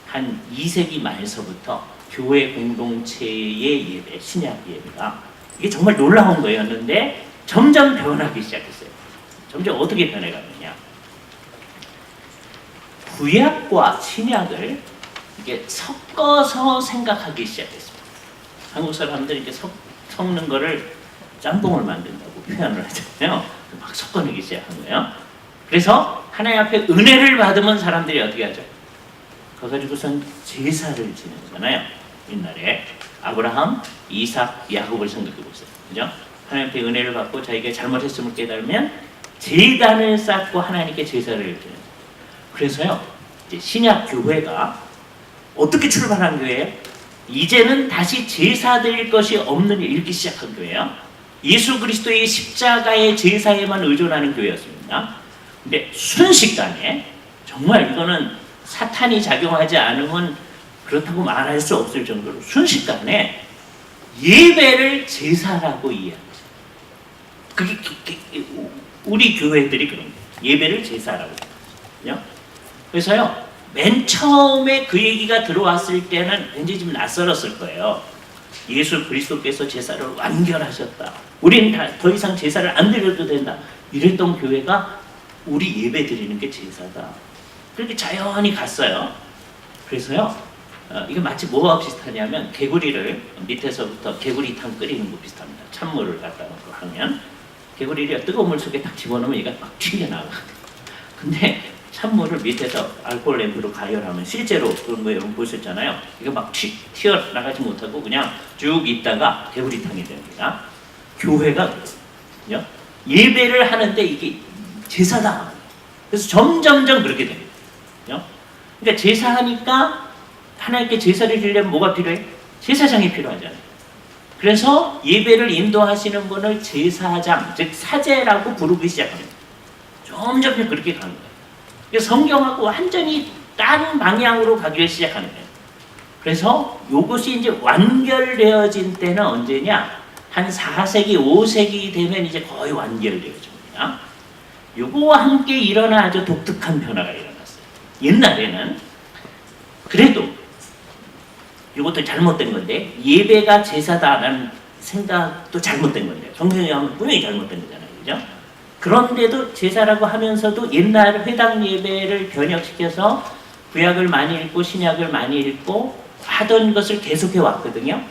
한 2세기 말서부터 교회 공동체의 예배, 신약 예배가 이게 정말 놀라운 거였는데 점점 변하기 시작했어요. 점점 어떻게 변해가느냐. 구약과 신약을 이게 섞어서 생각하기 시작했습니다. 한국 사람들이 이렇게 섞는 거를 짬뽕을 만든다고 표현을 하잖아요. 막 섞어내기 시작한 거예요. 그래서 하나님 앞에 은혜를 받으면 사람들이 어떻게 하죠? 그거 가지고선 제사를 지내잖아요. 옛날에 아브라함, 이삭, 야곱을 생각해 보세요. 그죠? 하나님 앞에 은혜를 받고 자기가 잘못했음을 깨달으면 제단을 쌓고 하나님께 제사를 드려요. 그래서요, 이제 신약 교회가 어떻게 출발한 교회예요? 이제는 다시 제사 드릴 것이 없는 일 읽기 시작한 교회예요. 예수 그리스도의 십자가의 제사에만 의존하는 교회였습니다. 근데 순식간에 정말 이거는 사탄이 작용하지 않으면 그렇다고 말할 수 없을 정도로 순식간에 예배를 제사라고 이해합니다. 그게 우리 교회들이 그런 거예요. 예배를 제사라고 해요. 그래서요, 맨 처음에 그 얘기가 들어왔을 때는 왠지 좀 낯설었을 거예요. 예수 그리스도께서 제사를 완결하셨다. 우리는 더 이상 제사를 안 드려도 된다. 이랬던 교회가 우리 예배 드리는 게 제사다. 그렇게 자연히 갔어요. 그래서요, 이게 마치 뭐와 비슷하냐면 개구리를 밑에서부터 개구리탕 끓이는 거 비슷합니다. 찬물을 갖다 놓고 하면 개구리를 뜨거운 물 속에 딱 집어넣으면 얘가 막 튀겨나가거든요. 근데 찬물을 밑에서 알코올 램프로 가열하면 실제로 그런 거 여러분 보셨잖아요. 이거 막 튀어나가지 못하고 그냥 쭉 있다가 개구리탕이 됩니다. 교회가 그렇거든요. 예배를 하는데 이게 제사다. 그래서 점점점 그렇게 됩니다. 그러니까 제사하니까 하나님께 제사를 드리려면 뭐가 필요해? 제사장이 필요하잖아요. 그래서 예배를 인도하시는 분을 제사장, 즉 사제라고 부르기 시작합니다. 점점 그렇게 가는 거예요. 성경하고 완전히 다른 방향으로 가기를 시작하는 거예요. 그래서 이것이 이제 완결되어진 때는 언제냐? 한 4세기, 5세기 되면 이제 거의 완결되어집니다. 요거와 함께 일어나 아주 독특한 변화가 일어났어요. 옛날에는 그래도 이것도 잘못된 건데 예배가 제사다라는 생각도 잘못된 건데 성경에 하면 분명히 잘못된 거잖아요. 그죠? 그런데도 제사라고 하면서도 옛날 회당 예배를 변혁시켜서 구약을 많이 읽고 신약을 많이 읽고 하던 것을 계속해 왔거든요.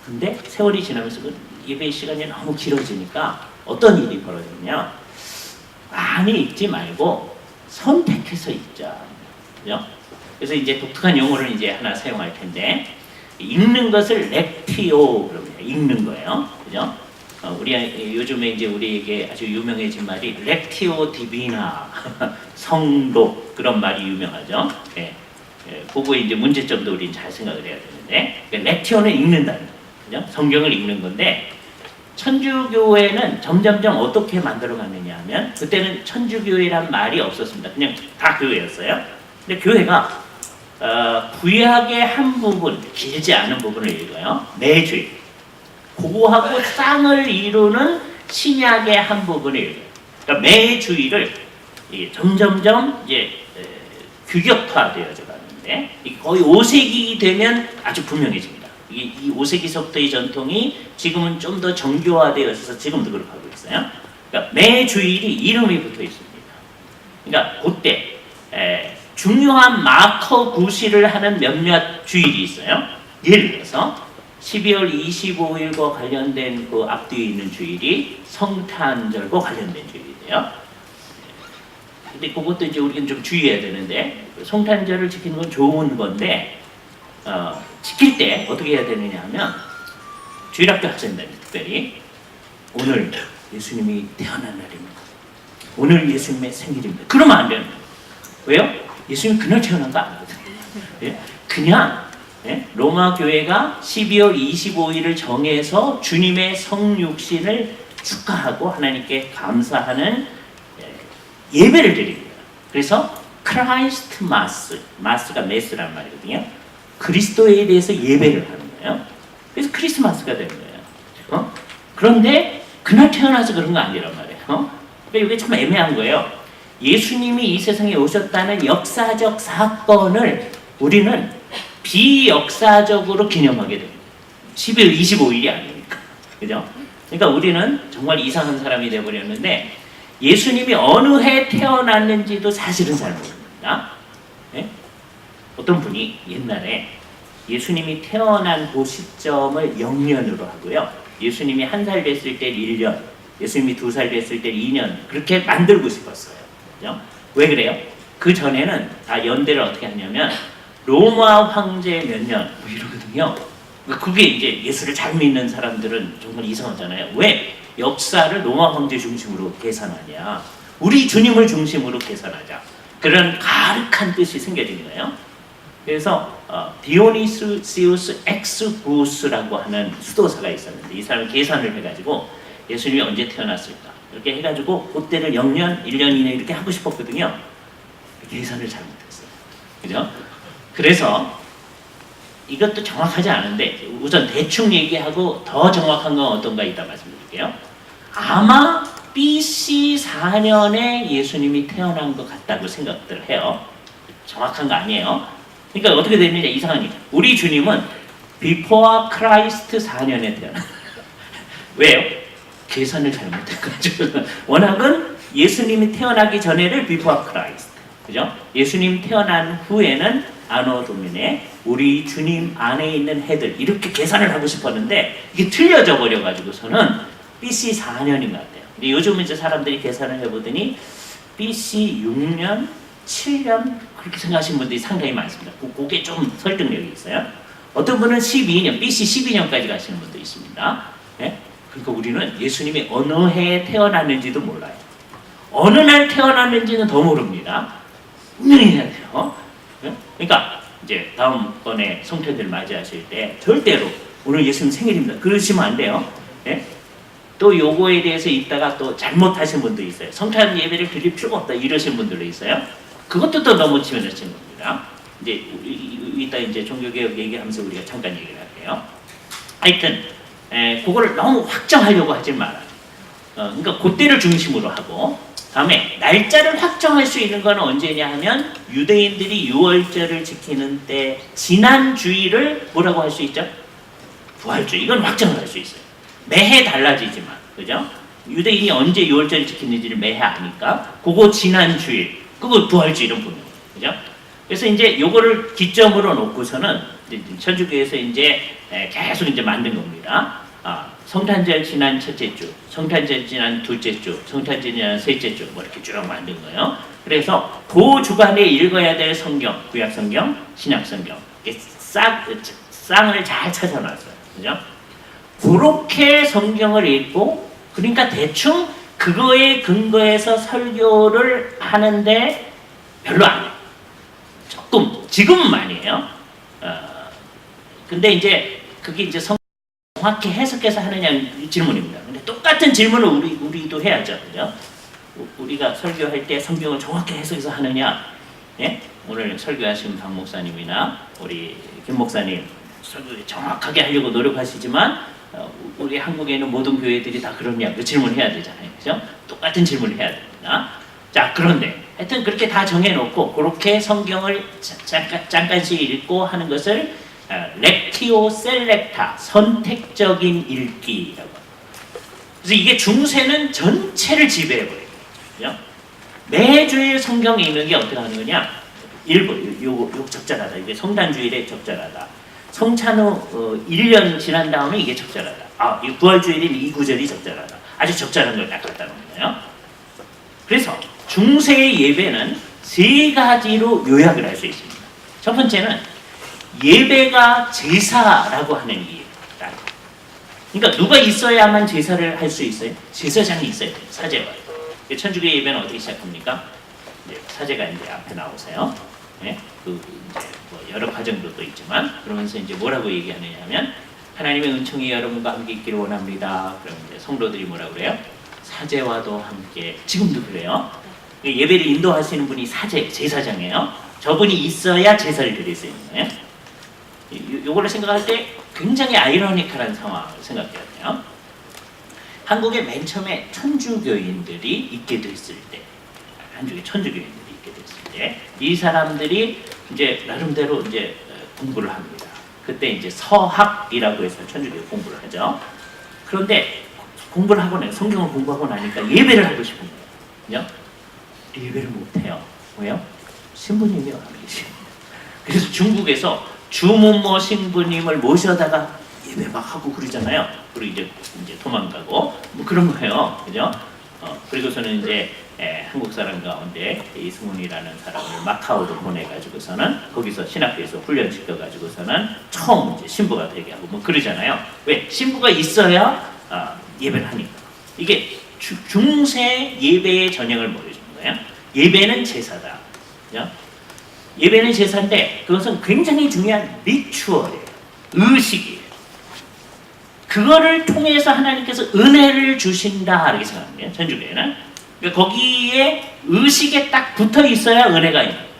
근데 세월이 지나면서 그 예배 시간이 너무 길어지니까 어떤 일이 벌어졌냐? 많이 읽지 말고 선택해서 읽자. 그죠? 그래서 이제 독특한 용어를 이제 하나 사용할 텐데 읽는 것을 렉티오 그럽니다. 읽는 거예요. 그죠? 우리 요즘에 이제 우리에게 아주 유명해진 말이 렉티오 디비나 성록 그런 말이 유명하죠. 예. 그거 이제 문제점도 우리는 잘 생각을 해야 되는데 렉티오는 읽는다는 거죠. 성경을 읽는 건데 천주교회는 점점점 어떻게 만들어가느냐 하면 그때는 천주교회란 말이 없었습니다. 그냥 다 교회였어요. 근데 교회가 구약의 한 부분, 길지 않은 부분을 읽어요. 매주일. 그거하고 쌍을 이루는 신약의 한 부분을 읽어요. 그러니까 매주일을 점점점 이제 규격화되어져 가는데 거의 5세기 되면 아주 분명해집니다. 이 5세기서부터의 전통이 지금은 좀 더 정교화되어 있어서 지금도 그렇게 하고 있어요. 그러니까 매주일이 이름이 붙어 있습니다. 그러니까 그때 중요한 마커 구실을 하는 몇몇 주일이 있어요. 예를 들어서 12월 25일과 관련된 그 앞뒤에 있는 주일이 성탄절과 관련된 주일이에요. 근데 그것도 이제 우리가 좀 주의해야 되는데 성탄절을 지키는 건 좋은 건데 지킬 때 어떻게 해야 되느냐 하면 주일학교 학생들 특별히 오늘 예수님이 태어난 날입니다. 오늘 예수님의 생일입니다. 그러면 안 되는 거예요. 왜요? 예수님 그날 태어난 거 아니거든요. 예? 그냥 로마 교회가 12월 25일을 정해서 주님의 성육신을 축하하고 하나님께 감사하는 예배를 드립니다. 그래서 크라이스트 마스, 마스가 메스란 말이거든요. 그리스도에 대해서 예배를 하는 거예요. 그래서 크리스마스가 되는 거예요. 그런데 그날 태어나서 그런 거 아니란 말이에요. 그러니까 이게 참 애매한 거예요. 예수님이 이 세상에 오셨다는 역사적 사건을 우리는 비역사적으로 기념하게 됩니다. 12월 25일이 아니니까. 그죠? 그러니까 우리는 정말 이상한 사람이 되어버렸는데 예수님이 어느 해 태어났는지도 사실은 잘 모릅니다. 어떤 분이 옛날에 예수님이 태어난 그 시점을 0년으로 하고요. 예수님이 1살 됐을 때 1년, 예수님이 2살 됐을 때 2년 그렇게 만들고 싶었어요. 그죠? 왜 그래요? 그 전에는 다 연대를 어떻게 하냐면 로마 황제 몇 년 뭐 이러거든요. 그게 이제 예수를 잘 믿는 사람들은 정말 이상하잖아요. 왜 역사를 로마 황제 중심으로 계산하냐? 우리 주님을 중심으로 계산하자. 그런 가득한 뜻이 생겨진 거예요. 그래서 디오니시우스 엑스부스라고 하는 수도사가 있었는데 이 사람이 계산을 해가지고 예수님이 언제 태어났을까 이렇게 해가지고 그때를 0년, 1년 이내 이렇게 하고 싶었거든요. 계산을 잘못했어요. 그죠? 그래서 이것도 정확하지 않은데 우선 대충 얘기하고 더 정확한 건 어떤가 이따 말씀드릴게요. 아마 BC 4년에 예수님이 태어난 것 같다고 생각들 해요. 정확한 거 아니에요. 그러니까 어떻게 되느냐 이상하니 우리 주님은 Before Christ 4년에 태어나. 왜요? 계산을 잘못해가지고 워낙은 예수님이 태어나기 전에를 Before Christ, 그죠? 예수님 태어난 후에는 아노 도미네 우리 주님 안에 있는 해들 이렇게 계산을 하고 싶었는데 이게 틀려져 버려가지고서는 BC 4년인 것 같아요. 근데 요즘 이제 사람들이 계산을 해보더니 BC 6년, 7년 그렇게 생각하시는 분들이 상당히 많습니다. 그게 좀 설득력이 있어요. 어떤 분은 12년, BC 12년까지 가시는 분도 있습니다. 네? 그러니까 우리는 예수님이 어느 해에 태어났는지도 몰라요. 어느 날 태어났는지는 더 모릅니다. 분명히 해야 돼요. 네? 그러니까 이제 다음번에 성탄절 맞이하실 때 절대로 오늘 예수님 생일입니다. 그러시면 안 돼요. 네? 또 요거에 대해서 있다가 또 잘못하신 분도 있어요. 성탄 예배를 드릴 필요가 없다 이러신 분들도 있어요. 그것도 또 너무 지어내신 겁니다. 이제 이따 이제 종교개혁 얘기하면서 우리가 잠깐 얘기를 할게요. 하여튼 그거를 너무 확정하려고 하지 말아요. 그러니까 그때를 중심으로 하고 다음에 날짜를 확정할 수 있는 건 언제냐 하면 유대인들이 유월절을 지키는 때 지난 주일을 뭐라고 할 수 있죠? 부활주일. 이건 확정을 할 수 있어요. 매해 달라지지만 그죠? 유대인이 언제 유월절을 지키는지를 매해 아니까 그거 지난 주일 그거 부활주일은 분명해요. 그죠? 그래서 이제 요거를 기점으로 놓고서는 천주교에서 이제 계속 이제 만든 겁니다. 성탄절 지난 첫째 주, 성탄절 지난 둘째 주, 성탄절 지난 셋째 주, 뭐 이렇게 쭉 만든 거예요. 그래서 그 주간에 읽어야 될 성경, 구약 성경, 신약 성경, 이렇게 쌍을 잘 찾아놨어요. 그죠? 그렇게 성경을 읽고, 그러니까 대충 그거에 근거해서 설교를 하는데 별로 안 해요. 조금, 지금은 많이 해요. 근데 이제 그게 이제 정확히 해석해서 하느냐 질문입니다. 근데 똑같은 질문을 우리도 해야죠. 그죠? 우리가 설교할 때 성경을 정확히 해석해서 하느냐? 예? 오늘 설교하신 박 목사님이나 우리 김 목사님 설교 정확하게 하려고 노력하시지만 우리 한국에는 모든 교회들이 다 그러냐? 그 질문해야 되잖아요. 그죠? 똑같은 질문을 해야 됩니다. 자, 그런데 하여튼 그렇게 다 정해놓고 그렇게 성경을 잠깐씩 읽고 하는 것을 렉티오 셀렉타, 선택적인 읽기라고. 그래서 이게 중세는 전체를 지배해버려요. 매주일 성경 읽는 게 어떻게 하는 거냐? 요거 적절하다. 이게 성탄주일에 적절하다. 성찬 후 1년 지난 다음에 이게 적절하다. 이 부활주일인 이 구절이 적절하다. 아주 적절한 걸 딱 갖다 놓은 거예요. 그래서 중세의 예배는 세 가지로 요약을 할 수 있습니다. 첫 번째는 예배가 제사라고 하는 이해입니다. 그러니까 누가 있어야만 제사를 할 수 있어요? 제사장이 있어야 돼요. 사제가. 천주교 예배는 어떻게 시작합니까? 사제가 이제 앞에 나오세요. 네? 이제 뭐 여러 과정도 있지만 그러면서 이제 뭐라고 얘기하느냐 하면 하나님의 은총이 여러분과 함께 있기를 원합니다. 그럼 이제 성도들이 뭐라고 그래요? 사제와도 함께. 지금도 그래요. 예배를 인도하시는 분이 제사장이에요. 저분이 있어야 제사를 드릴 수 있는 거예요. 요거를 생각할 때 굉장히 아이러니컬한 상황을 생각해야 돼요. 한국에 맨 처음에 천주교인들이 있게 됐을 때, 한국에 천주교인들이 있게 됐을 때, 이 사람들이 이제 나름대로 이제 공부를 합니다. 그때 이제 서학이라고 해서 천주교 공부를 하죠. 그런데 공부를 하고 나서 성경을 공부하고 나니까 예배를 하고 싶은 거예요. 그죠? 예배를 못 해요. 왜요? 신부님이 와 계십니다. 그래서 중국에서 주문모 신부님을 모셔다가 예배 막 하고 그러잖아요. 그리고 이제 도망가고 뭐 그런 거예요, 그죠? 그리고서는 이제 한국 사람 가운데 이승훈이라는 사람을 마카오로 보내가지고서는 거기서 신학교에서 훈련시켜가지고서는 처음 이제 신부가 되게 하고 뭐 그러잖아요. 왜? 신부가 있어야 예배를 하니까. 이게 중세 예배의 전형을 보여주는 거예요. 예배는 제사다. 그죠? 예배는 제사인데 그것은 굉장히 중요한 리추얼이에요. 의식이에요. 그거를 통해서 하나님께서 은혜를 주신다 이렇게 생각합니다. 천주교회는. 그러니까 거기에 의식에 딱 붙어 있어야 은혜가 있는 거예요.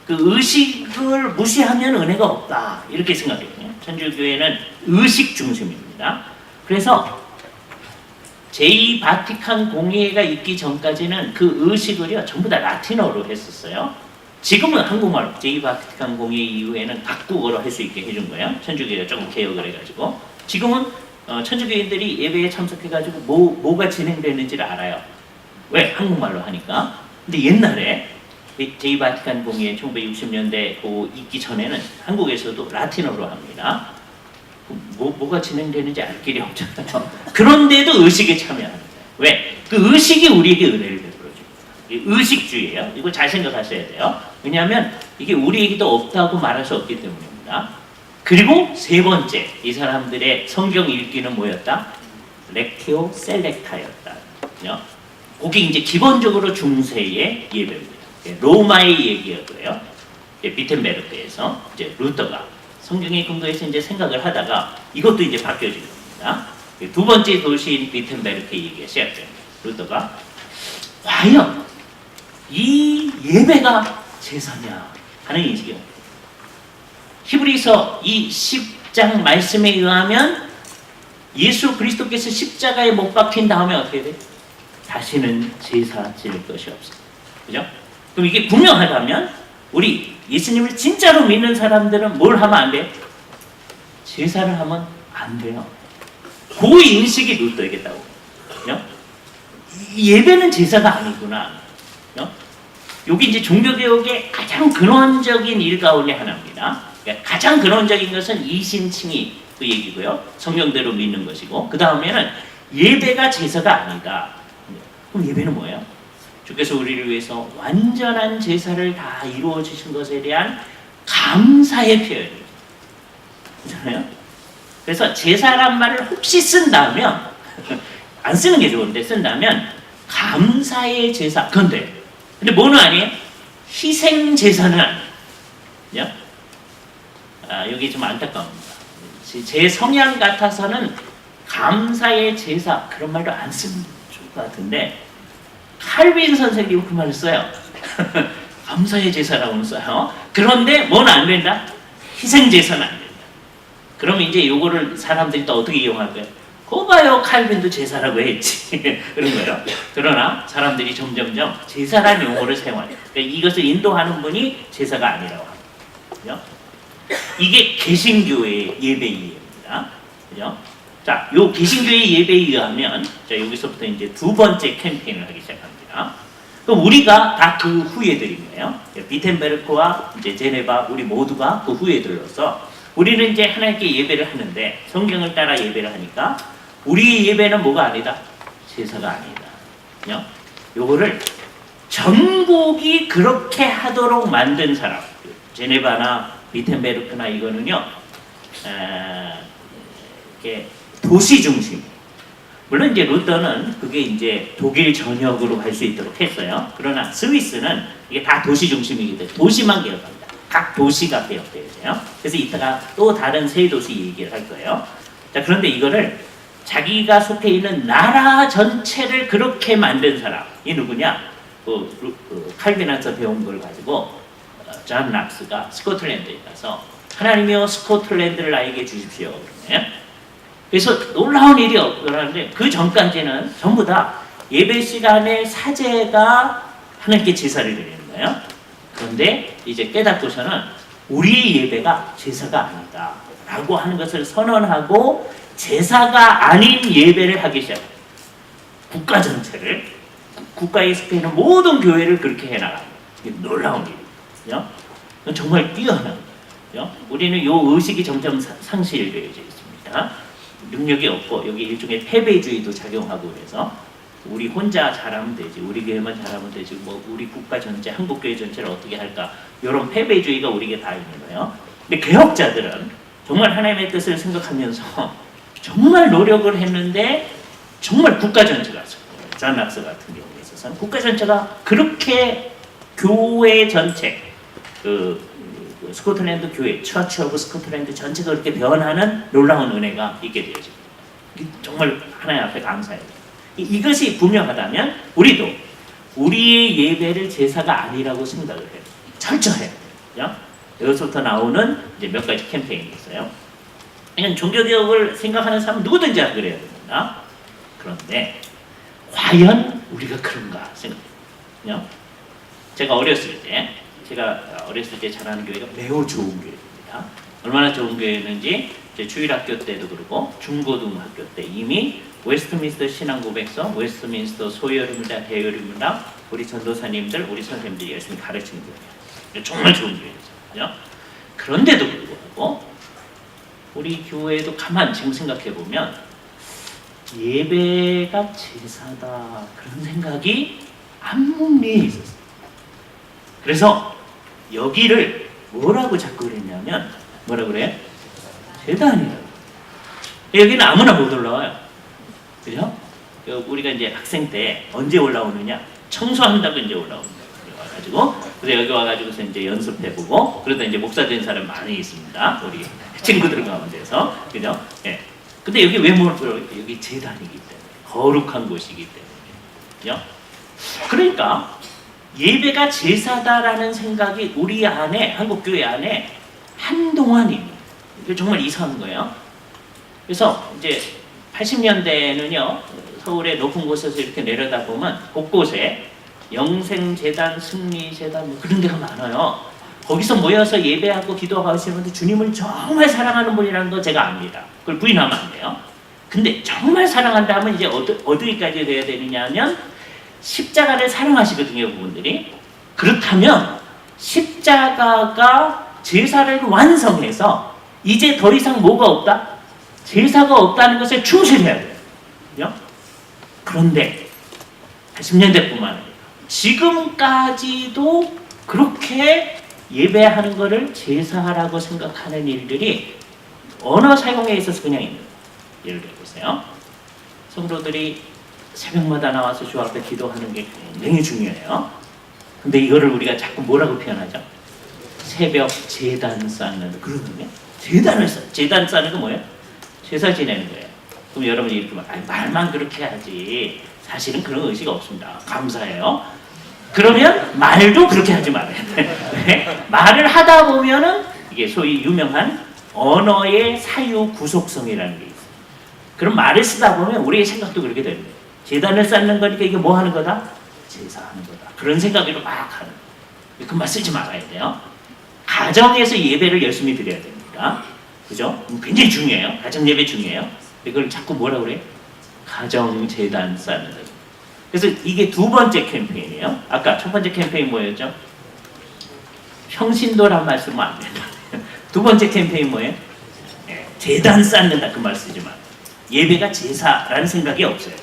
그 의식을 무시하면 은혜가 없다 이렇게 생각해요. 천주교회는 의식 중심입니다. 그래서 제2 바티칸 공의회가 있기 전까지는 그 의식을요 전부 다 라틴어로 했었어요. 지금은 한국말 제2 바티칸 공의회 이후에는 각국어로 할 수 있게 해준 거예요. 천주교회가 조금 개혁을 해가지고 지금은 천주교인들이 예배에 참석해가지고 뭐가 진행되는지를 알아요. 왜? 한국말로 하니까. 근데 옛날에 제2 바티칸 공의회 1960년대 있기 전에는 한국에서도 라틴어로 합니다. 뭐가 진행되는지 알 길이 없잖아요. 그런데도 의식에 참여하는 거예요. 왜? 그 의식이 우리에게 은혜를 베풀어줍니다. 의식주의예요. 이거 잘 생각하셔야 돼요. 왜냐하면 이게 우리에게도 없다고 말할 수 없기 때문입니다. 그리고 세 번째, 이 사람들의 성경 읽기는 뭐였다? 렉티오 셀렉타였다. 그게 이제 기본적으로 중세의 예배입니다. 로마의 얘기였고요. 비텐베르크에서 이제 루터가 성경에 근거해서 이제 생각을 하다가 이것도 이제 바뀌어진 겁니다. 두 번째 도시인 비텐베르크 얘기가 시작됩니다. 루터가 과연 이 예배가 제사냐 하는 인식이 옵니다. 히브리서 이 10장 말씀에 의하면 예수 그리스도께서 십자가에 못 박힌 다음에 어떻게 돼? 다시는 제사 지낼 것이 없습니다. 그죠? 그럼 이게 분명하다면 우리 예수님을 진짜로 믿는 사람들은 뭘 하면 안 돼요? 제사를 하면 안 돼요. 그 인식이 루터에게다고. 예배는 제사가 아니구나. 여기 이제 종교개혁의 가장 근원적인 일 가운데 하나입니다. 그러니까 가장 근원적인 것은 이신칭의 그 얘기고요. 성경대로 믿는 것이고 그 다음에는 예배가 제사가 아니다. 그럼 예배는 뭐예요? 주께서 우리를 위해서 완전한 제사를 다 이루어 주신 것에 대한 감사의 표현이에요. 그렇잖아요? 그래서 제사란 말을 혹시 쓴다면 안 쓰는 게 좋은데 쓴다면 감사의 제사 그런데 근데 뭐는 아니에요? 희생 제사는 아니에요. 여기 좀 안타까웁니다. 제 성향 같아서는 감사의 제사 그런 말도 안 쓰는 것 같은데 칼빈 선생님은 그 말을 써요. 감사의 제사라고는 써요. 그런데 뭐는 안 된다? 희생 제사는 안 된다. 그러면 이제 요거를 사람들이 또 어떻게 이용할 거예요? 그거 봐요. 칼빈도 제사라고 했지. 그런 거예요. 그러나 사람들이 점점점 제사란 용어를 사용해요. 그러니까 이것을 인도하는 분이 제사가 아니라고 합니다. 이게 개신교의 예배 이해입니다. 그죠? 자, 요 개신교의 예배에 의하면 자, 여기서부터 이제 두 번째 캠페인을 하기 시작합니다. 그럼 우리가 다 그 후예들인 거예요. 비텐베르크와 이제 제네바 우리 모두가 그 후예들로서 우리는 이제 하나님께 예배를 하는데 성경을 따라 예배를 하니까 우리의 예배는 뭐가 아니다? 제사가 아니다. 요거를 전국이 그렇게 하도록 만든 사람 제네바나 비텐베르크나 이거는요 이렇게 도시 중심. 물론 이제 루터는 그게 이제 독일 전역으로 갈 수 있도록 했어요. 그러나 스위스는 이게 다 도시 중심이기 때문에 도시만 개혁합니다. 각 도시가 개혁돼야 돼요. 그래서 이따가 또 다른 세 도시 얘기를 할 거예요. 자, 그런데 이거를 자기가 속해 있는 나라 전체를 그렇게 만든 사람이 누구냐? 칼빈한테 배운 걸 가지고 존 락스가 스코틀랜드에 가서 하나님이여 스코틀랜드를 나에게 주십시오. 그러네. 그래서 놀라운 일이 일어나는데 그 전까지는 전부 다 예배 시간에 사제가 하나님께 제사를 드리는 거예요. 그런데 이제 깨닫고서는 우리의 예배가 제사가 아니다 라고 하는 것을 선언하고 제사가 아닌 예배를 하기 시작해요. 국가 전체를 국가에 속해 있는 모든 교회를 그렇게 해나갑니다. 이게 놀라운 일이거든요. 정말 뛰어난 거예요. 우리는 이 의식이 점점 상실되어져 있습니다. 능력이 없고 여기 일종의 패배주의도 작용하고 그래서 우리 혼자 잘하면 되지, 우리 교회만 잘하면 되지, 뭐 우리 국가 전체, 한국 교회 전체를 어떻게 할까, 이런 패배주의가 우리에게 다 있는 거예요. 근데 개혁자들은 정말 하나님의 뜻을 생각하면서 정말 노력을 했는데 정말 국가 전체가 존 락스 같은 경우에 있어서는 국가 전체가 그렇게 교회 전체 스코틀랜드 교회, 처치 오브 스코틀랜드 전체가 그렇게 변하는 놀라운 은혜가 있게 되어집니다. 정말 하나님 앞에 감사해요. 이것이 분명하다면 우리도 우리의 예배를 제사가 아니라고 생각을 해요. 철저해요. 여기서부터 나오는 이제 몇 가지 캠페인이 있어요. 그러니까 종교개혁을 생각하는 사람은 누구든지 그래야 됩니다. 그런데 과연 우리가 그런가 생각해요. 제가 어렸을 때 자라는 교회가 매우 좋은 교회입니다. 얼마나 좋은 교회였는지 주일학교 때도 그러고 중고등학교 때 이미 웨스트민스터 신앙고백서, 웨스트민스터 소요리문답, 대요리문답 우리 전도사님들, 우리 선생님들이 열심히 가르치는 교회예요. 정말 좋은 교회였어요. 그런데도 불구하고 우리 교회도 가만 지금 생각해 보면 예배가 제사다 그런 생각이 암묵리에 있었어요. 그래서 여기를 뭐라고 자꾸 그랬냐면 뭐라 그래요? 제단이라고. 여기는 아무나 못 올라와요. 그죠? 우리가 이제 학생 때 언제 올라오느냐? 청소한다고 이제 올라옵니다. 와가지고 그래서 여기 와가지고서 이제 연습해보고 그러다 이제 목사 된 사람 많이 있습니다. 우리 친구들 가운데서 그죠? 예. 근데 여기 왜 못 올라와요? 여기 제단이기 때문에 거룩한 곳이기 때문에. 그죠? 그러니까 예배가 제사다라는 생각이 우리 안에 한국 교회 안에 한동안 있는. 이게 정말 이상한 거예요. 그래서 이제 80년대는요 서울의 높은 곳에서 이렇게 내려다보면 곳곳에 영생재단, 승리재단 뭐 그런 데가 많아요. 거기서 모여서 예배하고 기도하시는 분들 주님을 정말 사랑하는 분이라는 거 제가 압니다. 그걸 부인하면 안 돼요. 근데 정말 사랑한다 하면 이제 어디까지 돼야 되느냐 하면 십자가를 사랑하시거든요, 그분들이. 그렇다면 십자가가 제사를 완성해서 이제 더 이상 뭐가 없다? 제사가 없다는 것에 충실해야 돼요. 그런데 80년대뿐만 아니라 지금까지도 그렇게 예배하는 것을 제사라고 생각하는 일들이 언어 사용에 있어서 그냥 있는 거예요. 예를 들어보세요. 성도들이 새벽마다 나와서 주 앞에 기도하는 게 굉장히 중요해요. 근데 이거를 우리가 자꾸 뭐라고 표현하죠? 새벽 제단 쌓는 그런 의미? 제단 쌓는 거 뭐예요? 제사 지내는 거예요. 그럼 여러분이 이렇게 말만 그렇게 하지 사실은 그런 의식이 없습니다. 감사해요. 그러면 말도 그렇게 하지 말아야 돼. 말을 하다 보면은 이게 소위 유명한 언어의 사유 구속성이라는 게 있어요. 그럼 말을 쓰다 보면 우리의 생각도 그렇게 되는 거예요. 제단을 쌓는 거니까 이게 뭐 하는 거다? 제사하는 거다. 그런 생각으로 막 하는 거예요. 그 말 쓰지 말아야 돼요. 가정에서 예배를 열심히 드려야 됩니다. 그죠? 굉장히 중요해요. 가정 예배 중요해요. 이걸 자꾸 뭐라 그래요? 가정 재단 쌓는 거. 그래서 이게 두 번째 캠페인이에요. 아까 첫 번째 캠페인 뭐였죠? 평신도란 말 쓰면 안 된다. 두 번째 캠페인 뭐예요? 재단 쌓는다 그 말 쓰지 마. 예배가 제사라는 생각이 없어요.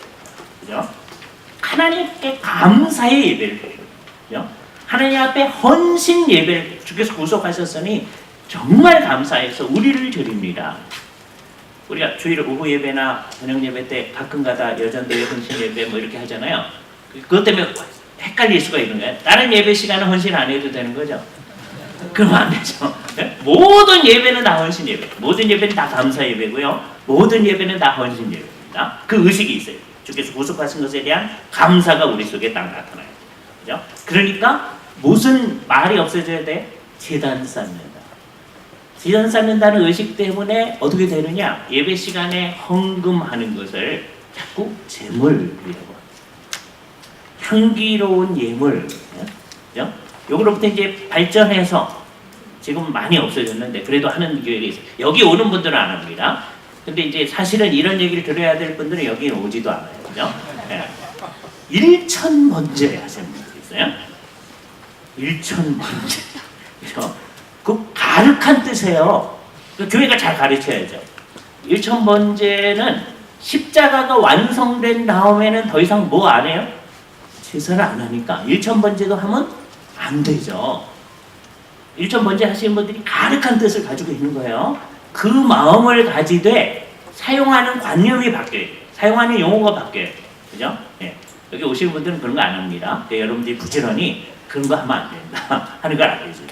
그죠? 하나님께 감사의 예배를 드려요. 그죠? 하나님 앞에 헌신 예배를 주께서 구속하셨으니 정말 감사해서 우리를 드립니다. 우리가 주일 오후 예배나 저녁 예배 때 가끔가다 여전도의 헌신 예배 뭐 이렇게 하잖아요. 그것 때문에 헷갈릴 수가 있는 거예요. 다른 예배 시간은 헌신 안 해도 되는 거죠? 그러면 안 되죠. 모든 예배는 다 헌신 예배. 모든 예배는 다 감사 예배고요. 모든 예배는 다 헌신 예배입니다. 그 의식이 있어요. 주께서 구속하신 것에 대한 감사가 우리 속에 딱 나타나요. 그죠? 그러니까 무슨 말이 없어져야 돼? 제단 쌓는다. 제단 쌓는다는 의식 때문에 어떻게 되느냐? 예배 시간에 헌금하는 것을 자꾸 제물이라고 합니다. 향기로운 예물. 그죠? 요거로부터 이제 발전해서 지금 많이 없어졌는데 그래도 하는 교회가 있어요. 여기 오는 분들은 안 합니다. 근데 이제 사실은 이런 얘기를 들어야 될 분들은 여기 오지도 않아요. 그죠? 네. 1,000번째 하시는 분들 있어요. 1,000번째. 그죠? 가득한 뜻이에요. 그 교회가 잘 가르쳐야죠. 일천번제는 십자가가 완성된 다음에는 더 이상 뭐 안 해요? 제사를 안 하니까 일천번제도 하면 안 되죠. 일천번제 하시는 분들이 가득한 뜻을 가지고 있는 거예요. 그 마음을 가지되 사용하는 관념이 바뀌어요. 사용하는 용어가 바뀌어요. 그죠? 예. 여기 오시는 분들은 그런 거 안 합니다. 여러분들이 부지런히 그런 거 하면 안 된다 하는 걸 알죠.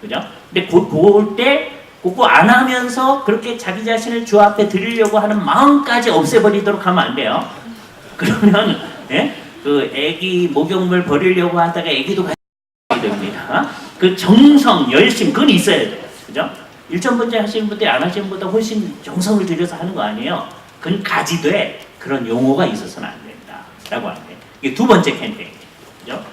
그죠? 근데 그때 그거 안 하면서 그렇게 자기 자신을 주 앞에 드리려고 하는 마음까지 없애버리도록 하면 안 돼요. 그러면 예? 그 애기 목욕물 버리려고 하다가 애기도 같이 됩니다. 그 정성, 열심 그건 있어야 돼요. 그죠? 일천번제 하시는 분들이 안 하시는 분보다 훨씬 정성을 들여서 하는 거 아니에요. 그건 가지되 그런 용어가 있어서는 안 된다 라고 하는데 이게 두 번째 캠페인이에요. 그죠?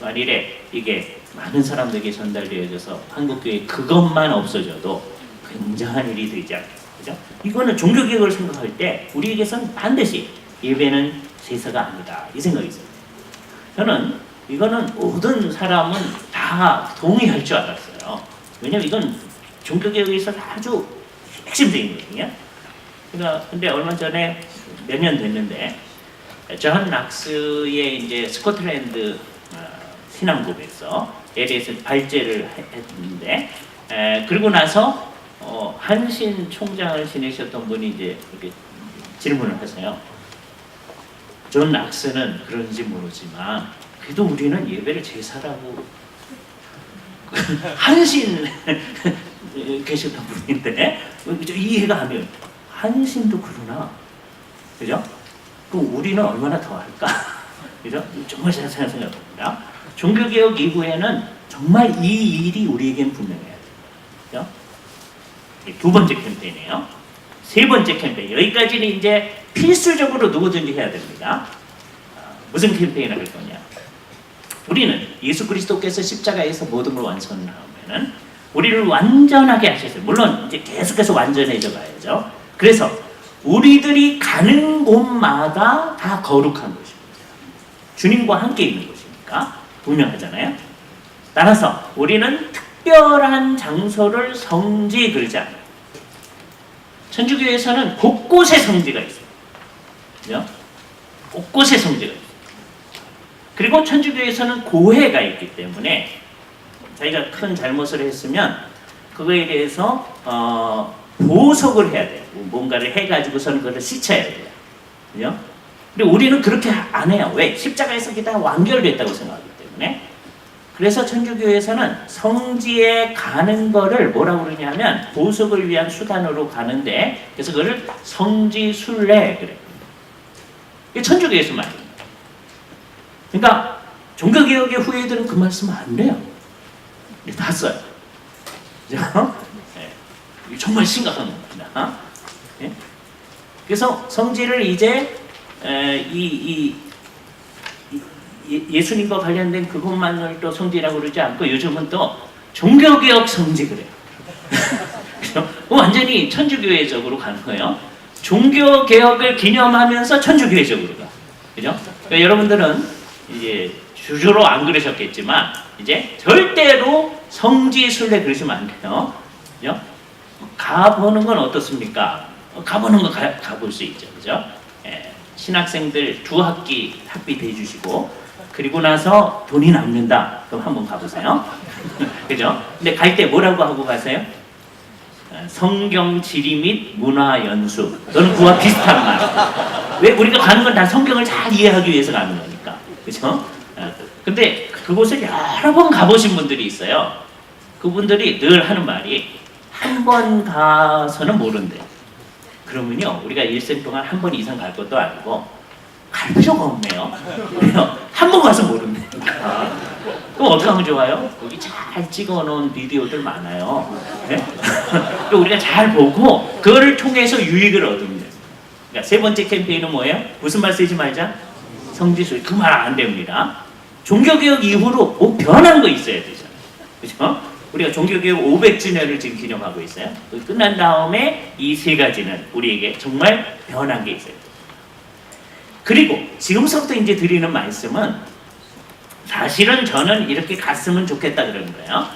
만일에 이게 많은 사람들에게 전달되어져서 한국교회 그것만 없어져도 굉장한 일이 되지 않겠어요. 그죠? 이거는 종교개혁을 생각할 때 우리에게선 반드시 예배는 제사가 아니다 이 생각이 있어요. 저는 이거는 모든 사람은 다 동의할 줄 알았어요. 왜냐면 이건 종교개혁에 있어서 아주 핵심적이거든요. 그러니까 근데 얼마 전에 몇 년 됐는데 존 낙스의 이제 스코틀랜드 신앙국에서 에 대해서 발제를 했는데 그리고 나서 한신 총장을 지내셨던 분이 이제 이렇게 질문을 하세요. 존 낙스는 그런지 모르지만 그래도 우리는 예배를 제사라고 한신 계셨던 분인데 이해가 안 돼요. 한신도 그러나 그죠? 그럼 우리는 얼마나 더 할까? 그죠? 정말 잘 생각합니다. 종교개혁 이후에는 정말 이 일이 우리에겐 분명해요. 그죠? 두 번째 캠페인이에요. 세 번째 캠페인. 여기까지는 이제 필수적으로 누구든지 해야 됩니다. 무슨 캠페인을 할 거냐? 우리는 예수 그리스도께서 십자가에서 모든 걸 완성하면은 우리를 완전하게 하셨어요. 물론 이제 계속해서 완전해져 가야죠. 그래서 우리들이 가는 곳마다 다 거룩한 곳입니다. 주님과 함께 있는 곳이니까 분명하잖아요. 따라서 우리는 특별한 장소를 성지 그러지 않아요. 천주교에서는 곳곳에 성지가 있어요. 그죠? 곳곳에 성지가 있어요. 그리고 천주교에서는 고해가 있기 때문에 자기가 큰 잘못을 했으면 그거에 대해서 보석을 해야 돼요. 뭔가를 해가지고서는 그걸 씻어야 돼요. 그죠? 근데 우리는 그렇게 안 해요. 왜? 십자가에서 그게 다 완결됐다고 생각하기 때문에. 그래서 천주교에서는 성지에 가는 거를 뭐라고 그러냐면 보석을 위한 수단으로 가는데 그래서 그걸 성지순례 그래요. 이게 천주교에서 말이에요. 그러니까 종교개혁의 후예들은 그 말씀 안 돼요. 다 써요. 그죠? 네. 정말 심각한 겁니다. 네? 그래서 성지를 이제 예수님과 관련된 그것만을 또 성지라고 그러지 않고 요즘은 또 종교개혁 성지 그래요. 그죠? 완전히 천주교회적으로 가는 거예요. 종교개혁을 기념하면서 천주교회적으로 가. 그죠? 그러니까 여러분들은 이제 주로 안 그러셨겠지만 이제 절대로 성지순례 그러시면 안 돼요. 그죠? 가보는 건 어떻습니까? 가보는 거 가볼 수 있죠. 그죠? 예, 신학생들 두 학기 학비 대주시고 그리고 나서 돈이 남는다. 그럼 한번 가보세요. 그죠? 근데 갈 때 뭐라고 하고 가세요? 성경 지리 및 문화 연수. 너는 그와 비슷한 말. 왜 우리가 가는 건 다 성경을 잘 이해하기 위해서 가는 거니까. 그죠? 근데 그곳을 여러 번 가보신 분들이 있어요. 그분들이 늘 하는 말이 한 번 가서는 모른대. 그러면요, 우리가 일생 동안 한 번 이상 갈 것도 아니고 갈 필요가 없네요. 한 번 가서 모른다니까. 그럼 어떻게 하면 좋아요? 여기 잘 찍어놓은 비디오들 많아요. 네? 우리가 잘 보고 그거를 통해서 유익을 얻으면 돼요. 그러니까 세 번째 캠페인은 뭐예요? 무슨 말 쓰지 말자? 성지순례. 그 말 안 됩니다. 종교개혁 이후로 뭐 변한 거 있어야 되잖아요. 그죠? 우리가 종교개혁 500주년을 지금 기념하고 있어요. 끝난 다음에 이 세 가지는 우리에게 정말 변한 게 있어요. 그리고 지금서부터 이제 드리는 말씀은 사실은 저는 이렇게 갔으면 좋겠다 그러는 거예요.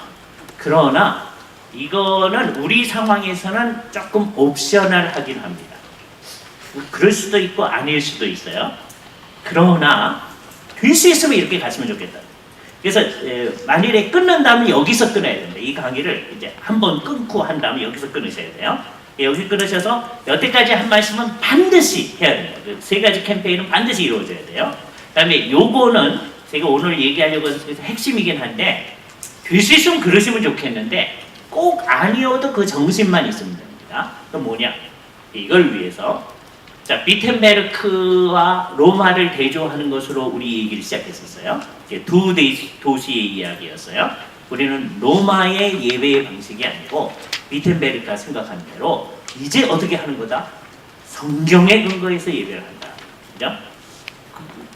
그러나 이거는 우리 상황에서는 조금 옵셔널하긴 합니다. 그럴 수도 있고 아닐 수도 있어요. 그러나 될 수 있으면 이렇게 갔으면 좋겠다. 그래서 만일에 끊는다면 여기서 끊어야 됩니다. 이 강의를 이제 한번 끊고 한 다음에 여기서 끊으셔야 돼요. 여기 끊으셔서 여태까지 한 말씀은 반드시 해야 됩니다. 그 세 가지 캠페인은 반드시 이루어져야 돼요. 그다음에 요거는 제가 오늘 얘기하려고 해서 핵심이긴 한데 될 수 있으면 그러시면 좋겠는데 꼭 아니어도 그 정신만 있으면 됩니다. 또 뭐냐? 이걸 위해서 자 비텐베르크와 로마를 대조하는 것으로 우리 얘기를 시작했었어요. 이게 두 도시의 이야기였어요. 우리는 로마의 예배의 방식이 아니고 비텐베르크가 생각한 대로 이제 어떻게 하는 거다? 성경에 근거해서 예배를 한다. 그죠?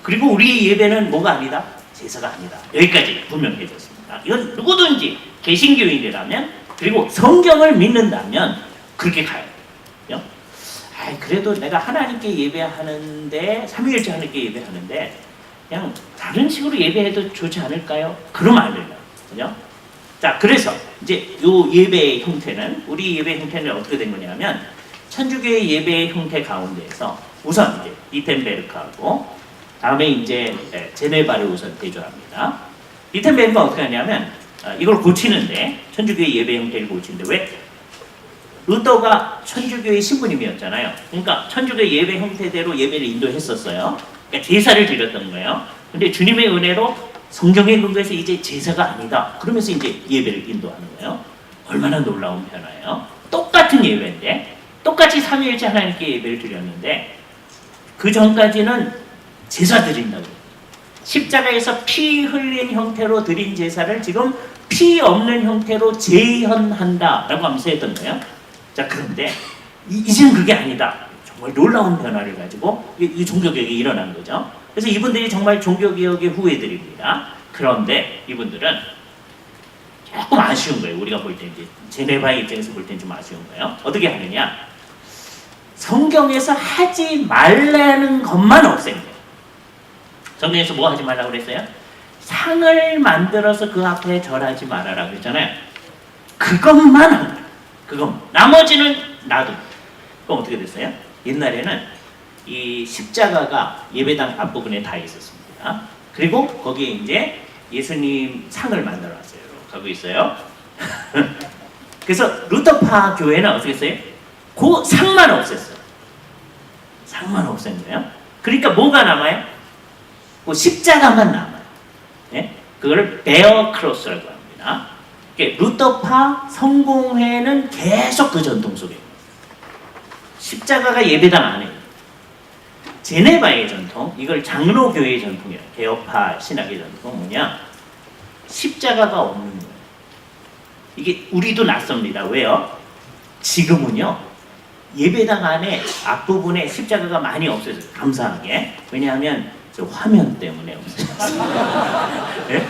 그리고 우리의 예배는 뭐가 아니다? 제사가 아니다. 여기까지 분명해졌습니다. 이건 누구든지 개신교인이라면 그리고 성경을 믿는다면 그렇게 가요. 그죠? 그래도 내가 하나님께 예배하는데 삼위일체 하나님께 예배하는데 그냥 다른 식으로 예배해도 좋지 않을까요? 그러면 안 돼요. 그죠? 자, 그래서 이제 요 예배의 형태는 우리 예배 형태는 어떻게 된 거냐면 천주교의 예배의 형태 가운데에서 우선 이제 비텐베르크하고 다음에 이제 제네바를 우선 대조합니다. 비텐베르크가 어떻게 하냐면 이걸 고치는데 천주교의 예배 형태를 고치는데 왜? 루터가 천주교의 신부님이었잖아요. 그러니까 천주교의 예배 형태대로 예배를 인도했었어요. 그러니까 제사를 드렸던 거예요. 근데 주님의 은혜로 성경에 근거해서 이제 제사가 아니다. 그러면서 이제 예배를 인도하는 거예요. 얼마나 놀라운 변화예요. 똑같은 예배인데 똑같이 삼위일체 하나님께 예배를 드렸는데 그 전까지는 제사 드린다고. 십자가에서 피 흘린 형태로 드린 제사를 지금 피 없는 형태로 재현한다라고 하면서 했던 거예요. 자, 그런데 이제는 그게 아니다. 정말 놀라운 변화를 가지고 이 종교개혁이 일어난 거죠. 그래서 이분들이 정말 종교개혁의 후예들입니다. 그런데 이분들은 조금 아쉬운 거예요. 우리가 볼 때 이제 제네바의 입장에서 볼 땐 좀 아쉬운 거예요. 어떻게 하느냐? 성경에서 하지 말라는 것만 없앤 거예요. 성경에서 뭐 하지 말라고 그랬어요? 상을 만들어서 그 앞에 절하지 말아라 그랬잖아요. 그것만 한 거예요. 그것 나머지는 놔두. 그럼 어떻게 됐어요? 옛날에는 이 십자가가 예배당 앞부분에 다 있었습니다. 그리고 거기에 이제 예수님 상을 만들어놨어요. 가고 있어요. 그래서 루터파 교회는 어떻게 했어요? 그 상만 없앴어요. 상만 없앤 거예요. 그러니까 뭐가 남아요? 그 십자가만 남아요. 네? 그거를 베어 크로스라고 합니다. 루터파 성공회는 계속 그 전통 속에 십자가가 예배당 안에 제네바의 전통, 이걸 장로교회의 전통이에요. 개혁파 신학의 전통 뭐냐? 십자가가 없는 거예요. 이게 우리도 낯섭니다. 왜요? 지금은요 예배당 안에 앞부분에 십자가가 많이 없어졌어요. 감사하게. 왜냐하면 저 화면 때문에 없어졌어요. 네?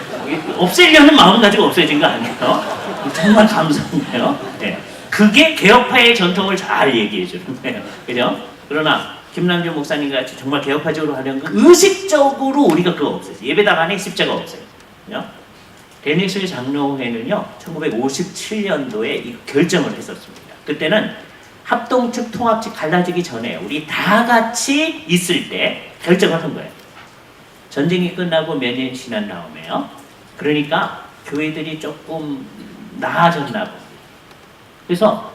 없애려는 마음 가지고 없어진 거 아니에요? 정말 감사해요. 네. 그게 개혁파의 전통을 잘 얘기해 주는 거예요. 그죠? 그러나 김남준 목사님 같이 정말 개혁파적으로 하려는 건 의식적으로 우리가 그거 없애요. 예배당 안에 십자가 없어요. 그죠? 데니스 장로회는요 1957년도에 이 결정을 했었습니다. 그때는 합동 측 통합 측 갈라지기 전에 우리 다 같이 있을 때 결정을 한 거예요. 전쟁이 끝나고 몇 년 지난 다음에요. 그러니까 교회들이 조금 나아졌나 봅니다. 그래서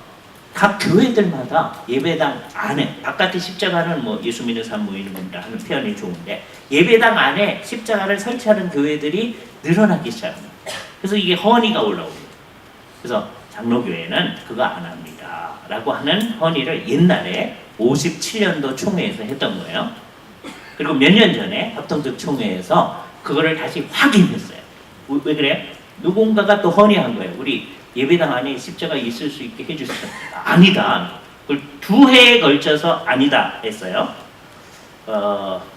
각 교회들마다 예배당 안에 바깥에 십자가는 뭐 예수 믿는 사람 모이는 겁니다 하는 표현이 좋은데 예배당 안에 십자가를 설치하는 교회들이 늘어나기 시작합니다. 그래서 이게 헌의가 올라옵니다. 그래서 장로교회는 그거 안 합니다 라고 하는 헌의를 옛날에 57년도 총회에서 했던 거예요. 그리고 몇 년 전에 합동적 총회에서 그거를 다시 확인했어요. 왜 그래요? 누군가가 또 헌의한 거예요. 우리 예배당 안에 십자가 있을 수 있게 해주세요. 아니다. 그걸 2회에 걸쳐서 아니다 했어요.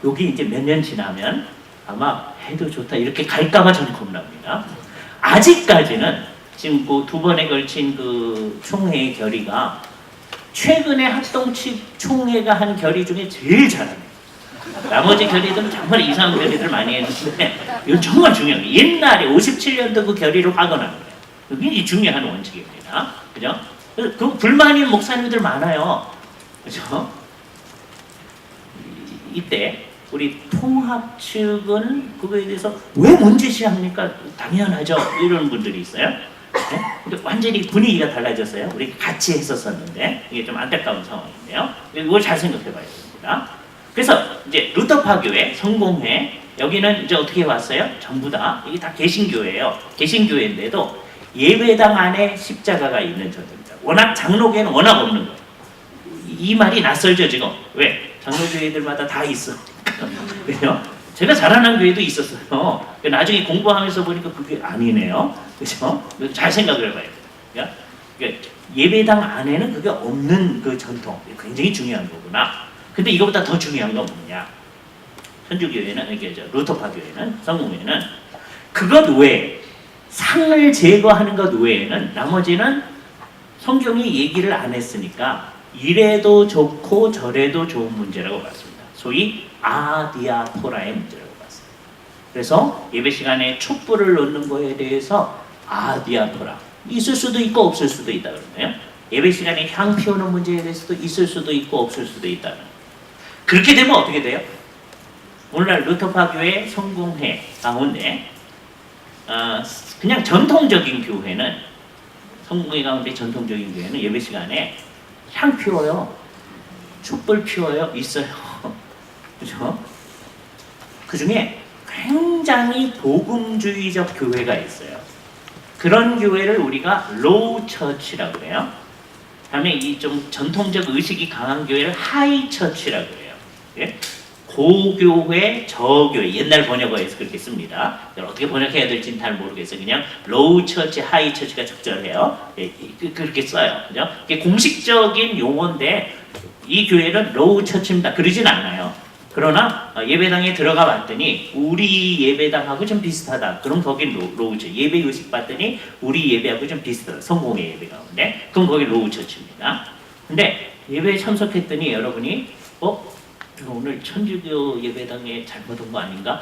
여기 이제 몇 년 지나면 아마 해도 좋다 이렇게 갈까봐 저는 겁납니다. 아직까지는 지금 그 2번에 걸친 그 총회의 결의가 최근에 합동측 총회가 한 결의 중에 제일 잘합니다. 나머지 결의들은 정말 이상한 결의들 많이 했는데 이건 정말 중요해요. 옛날에 57년도 그 결의를 확언하는 거예요. 굉장히 중요한 원칙입니다. 있습니다. 그죠? 그 불만인 목사님들 많아요. 그죠? 이때 우리 통합 측은 그거에 대해서 왜 문제시합니까? 당연하죠. 이런 분들이 있어요. 네? 근데 완전히 분위기가 달라졌어요. 우리 같이 했었었는데 이게 좀 안타까운 상황인데요. 이걸 잘 생각해 봐야 됩니다. 그래서 이제 루터파교회, 성공회 여기는 이제 어떻게 왔어요? 전부 다 이게 다 개신교예요. 개신교회인데도 예배당 안에 십자가가 있는 전도입니다. 워낙 장로교회는 워낙 없는 거예요. 이 말이 낯설죠 지금. 왜? 장로교회들마다 다 있어. 그죠? 제가 자라난 교회도 있었어요. 나중에 공부하면서 보니까 그게 아니네요. 그죠? 잘 생각을 해봐야 돼요. 그러니까 예배당 안에는 그게 없는 그 전통, 굉장히 중요한 거구나. 근데 이거보다 더 중요한 건 뭐냐? 천주교회는, 이게 루터파교회는, 성공회는 그것 외에 상을 제거하는 것 외에는 나머지는 성경이 얘기를 안 했으니까 이래도 좋고 저래도 좋은 문제라고 봤습니다. 소위 아디아포라의 문제라고 봤습니다. 그래서 예배 시간에 촛불을 놓는 거에 대해서 아디아포라 있을 수도 있고 없을 수도 있다 그러네요. 예배 시간에 향 피우는 문제에 대해서도 있을 수도 있고 없을 수도 있다. 그렇게 되면 어떻게 돼요? 오늘날 루터파교회 성공회 가운데 그냥 전통적인 교회는 성공회 가운데 전통적인 교회는 예배 시간에 향 피워요, 촛불 피워요, 있어요. 그죠? 그 중에 굉장히 복음주의적 교회가 있어요. 그런 교회를 우리가 로우 처치라고 해요. 다음에 이 좀 전통적 의식이 강한 교회를 하이 처치라고 해요. 예? 고교회, 저교회, 옛날 번역어에서 그렇게 씁니다. 어떻게 번역해야 될지는 잘 모르겠어요. 그냥 로우 처치, 하이 처치가 적절해요. 예, 그렇게 써요. 그죠? 이게 공식적인 용어인데 이 교회는 로우 처치입니다. 그러진 않아요. 그러나 예배당에 들어가 봤더니 우리 예배당하고 좀 비슷하다. 그럼 거긴 로우 처치. 예배 의식 봤더니 우리 예배하고 좀 비슷하다. 성공의 예배 가운데. 그럼 거기 로우 처치입니다. 근데 예배에 참석했더니 여러분이 오늘 천주교 예배당에 잘못 온 거 아닌가?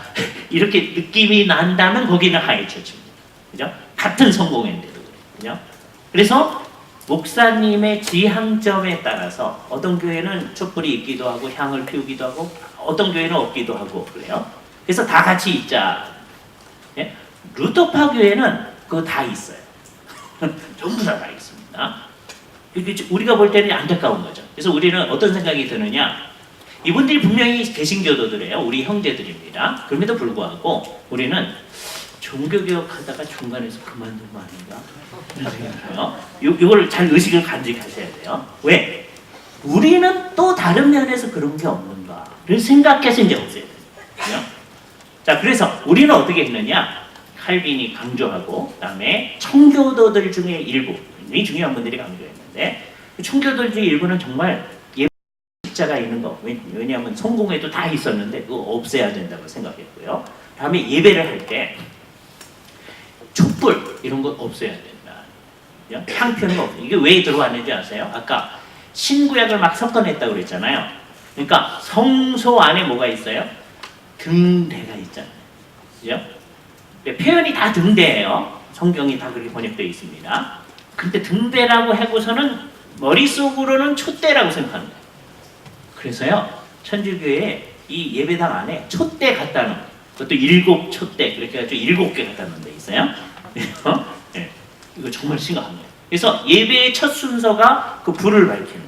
이렇게 느낌이 난다면 거기는 하이처치입니다. 그죠? 같은 성공회인데도 그래요. 그래서 목사님의 지향점에 따라서 어떤 교회는 촛불이 있기도 하고 향을 피우기도 하고 어떤 교회는 없기도 하고 그래요. 그래서 다 같이 있자. 예? 루터파 교회는 그거 다 있어요. 전부 다 있습니다. 우리가 볼 때는 안타까운 거죠. 그래서 우리는 어떤 생각이 드느냐? 이분들이 분명히 개신교도들이에요. 우리 형제들입니다. 그럼에도 불구하고 우리는 종교개혁하다가 중간에서 그만둔 거 아닌가? 이걸 잘 의식을 간직하셔야 돼요. 왜? 우리는 또 다른 면에서 그런 게 없는가를 생각해서 이제 없애야 돼요. 자, 그래서 우리는 어떻게 했느냐? 칼빈이 강조하고 그다음에 청교도들 중에 일부, 굉장히 중요한 분들이 강조했는데 청교도들 중에 일부는 정말 십자가 있는 거, 왜냐하면 성공회도 다 있었는데 그거 없애야 된다고 생각했고요. 다음에 예배를 할 때 촛불 이런 거 없애야 된다. 향표는 거 없어요. 이게 왜 들어왔는지 아세요? 아까 신구약을 막 섞어냈다고 그랬잖아요. 그러니까 성소 안에 뭐가 있어요? 등대가 있잖아요. 그죠? 표현이 다 등대예요. 성경이 다 그렇게 번역되어 있습니다. 근데 등대라고 하고서는 머릿속으로는 촛대라고 생각하는 거예요. 그래서요, 천주교에 이 예배당 안에 촛대 갖다 놓은, 그것도 7 촛대, 그렇게 해가지고 7개 갖다 놓은 데 있어요. 네, 이거 정말 심각한 거예요. 그래서 예배의 첫 순서가 그 불을 밝히는